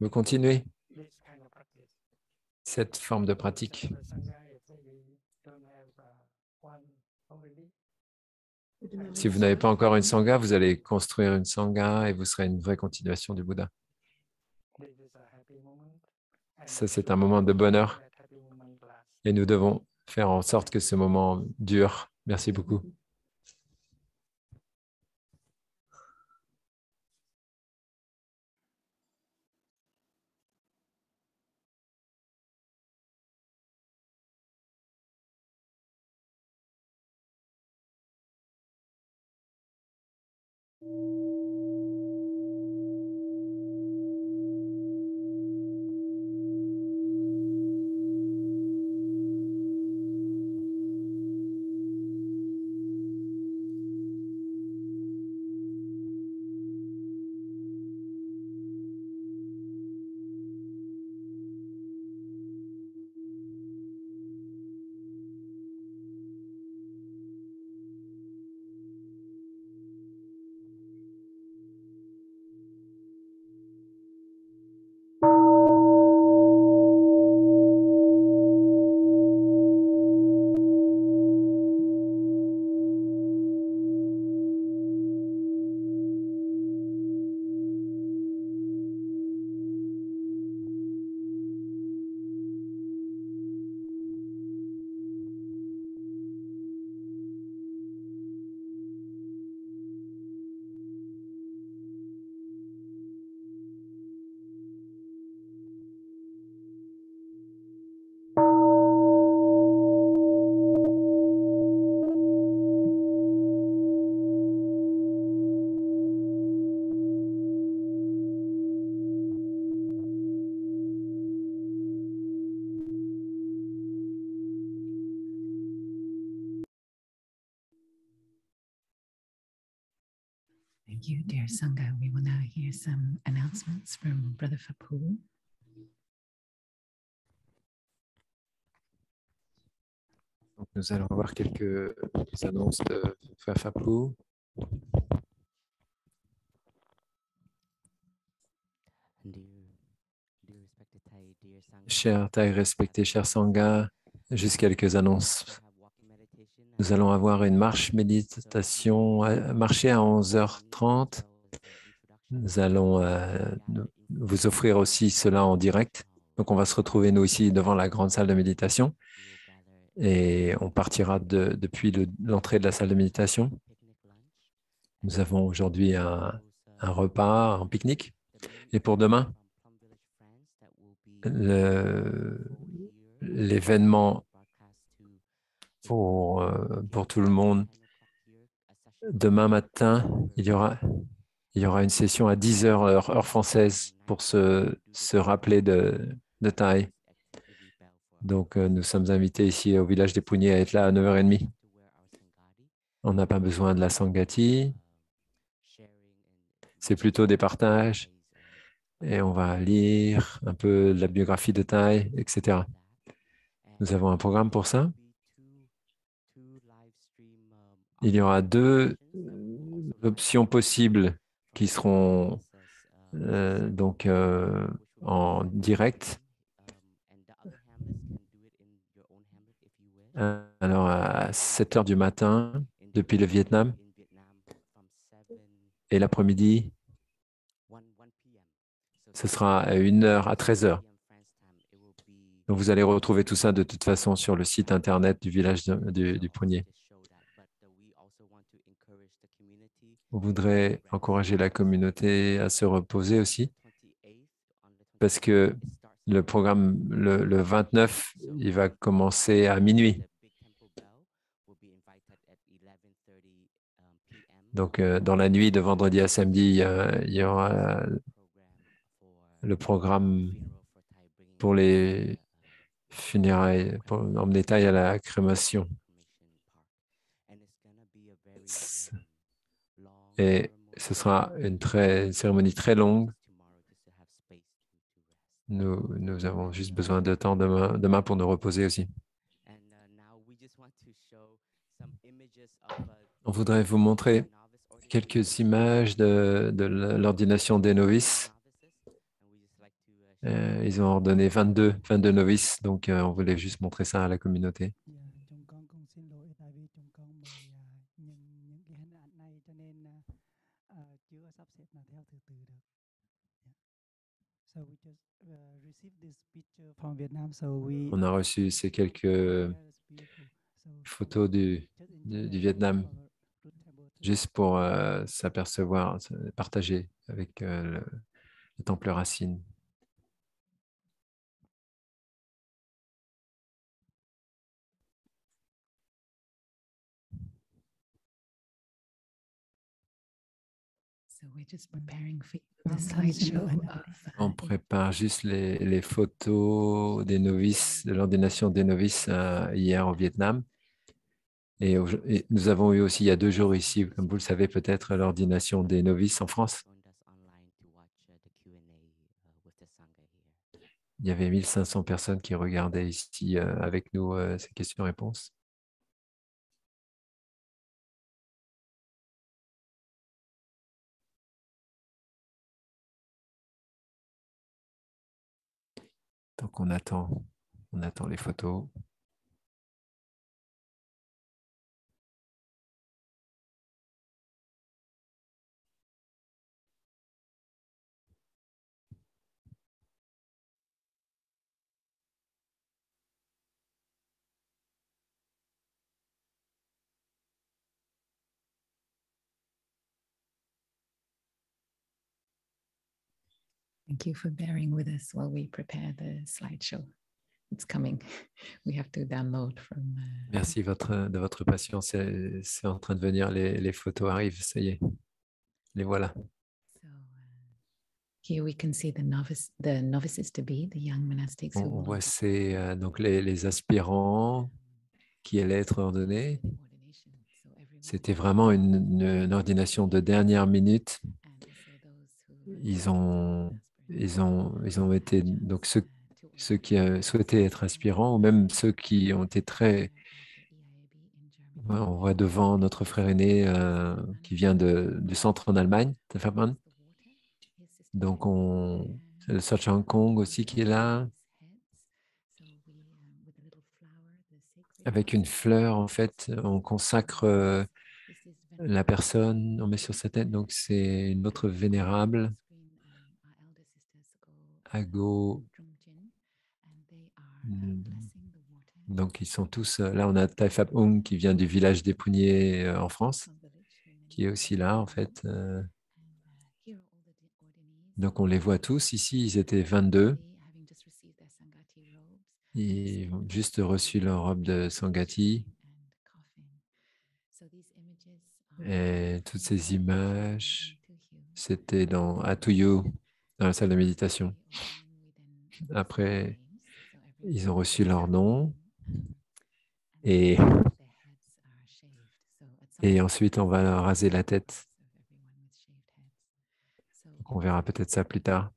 vous continuez cette forme de pratique. Si vous n'avez pas encore une sangha, vous allez construire une sangha et vous serez une vraie continuation du Bouddha. Ça, c'est un moment de bonheur et nous devons faire en sorte que ce moment dure. Merci beaucoup. Thank you, dear Sangha. We will now hear some announcements from Brother Phaphu. Donc, nous allons avoir quelques annonces de Frère Phaphu. Cher Thaï respecté, cher Sangha, juste quelques annonces. Nous allons avoir une marche méditation, marcher à 11h30. Nous allons vous offrir aussi cela en direct. Donc, on va se retrouver, nous, ici, devant la grande salle de méditation. Et on partira depuis l'entrée de la salle de méditation. Nous avons aujourd'hui un repas, un pique-nique. Et pour demain, l'événement pour tout le monde. Demain matin, il y aura une session à 10h heure française pour se rappeler de Thaï. Donc, nous sommes invités ici au village des Pouniers à être là à 9h30. On n'a pas besoin de la Sangati. C'est plutôt des partages. Et on va lire un peu de la biographie de Thaï, etc. Nous avons un programme pour ça. Il y aura 2 options possibles qui seront donc en direct. Alors à 7h du matin depuis le Vietnam et l'après-midi, ce sera à 1h à 13h. Donc vous allez retrouver tout ça de toute façon sur le site internet du village du Pounier. On voudrait encourager la communauté à se reposer aussi parce que le programme, le 29, il va commencer à minuit. Donc, dans la nuit de vendredi à samedi, il y aura le programme pour les funérailles, pour emmener Thaï à la crémation. Et ce sera une cérémonie très longue. Nous avons juste besoin de temps demain pour nous reposer aussi. On voudrait vous montrer quelques images de l'ordination des novices. Ils ont ordonné 22 novices, donc on voulait juste montrer ça à la communauté. On a reçu ces quelques photos du Vietnam, juste pour s'apercevoir, partager avec le temple Racine. On prépare juste les photos des novices, de l'ordination des novices hier au Vietnam. Et nous avons eu aussi il y a 2 jours ici, comme vous le savez peut-être, l'ordination des novices en France. Il y avait 1500 personnes qui regardaient ici avec nous ces questions-réponses. Donc on attend les photos. Thank you for bearing with us while we prepare the slideshow. It's coming. We have to download from. Merci de votre patience. C'est en train de venir. Les photos arrivent. Ça y est. Les voilà. So, here we can see the novices to be, the young monastics. On voit donc les aspirants qui allaient être ordonnés. C'était vraiment une ordination de dernière minute. Ils ont été, donc ceux qui souhaitaient être aspirants, ou même ceux qui ont été très... On voit devant notre frère aîné qui vient du centre en Allemagne, Taferman. Donc, c'est le Sachang Kong aussi qui est là, avec une fleur, en fait, on consacre la personne, on met sur sa tête, donc c'est une autre vénérable, Ago. Donc, ils sont tous, là, on a Tai Phap Hung qui vient du village des Puniers en France, qui est aussi là, en fait. Donc, on les voit tous ici, ils étaient 22. Ils ont juste reçu leur robe de Sangati. Et toutes ces images, c'était à Tuyu, dans la salle de méditation. Après, ils ont reçu leur nom. Et ensuite, on va leur raser la tête. Donc, on verra peut-être ça plus tard.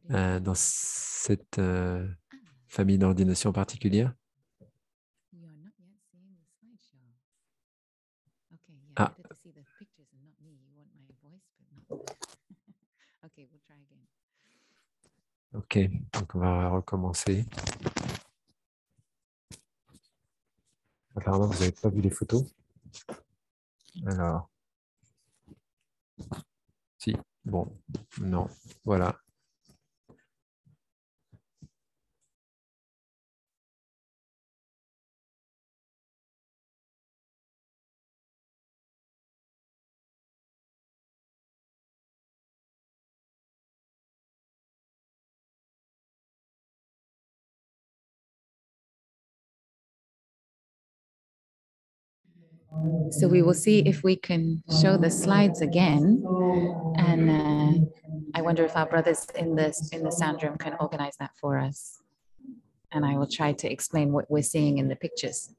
Dans cette famille d'ordination particulière. Ah. Ok, donc on va recommencer. Apparemment, vous n'avez pas vu les photos. Alors, si, bon, non, voilà. So we will see if we can show the slides again. And I wonder if our brothers in the sound room can organize that for us. And I will try to explain what we're seeing in the pictures.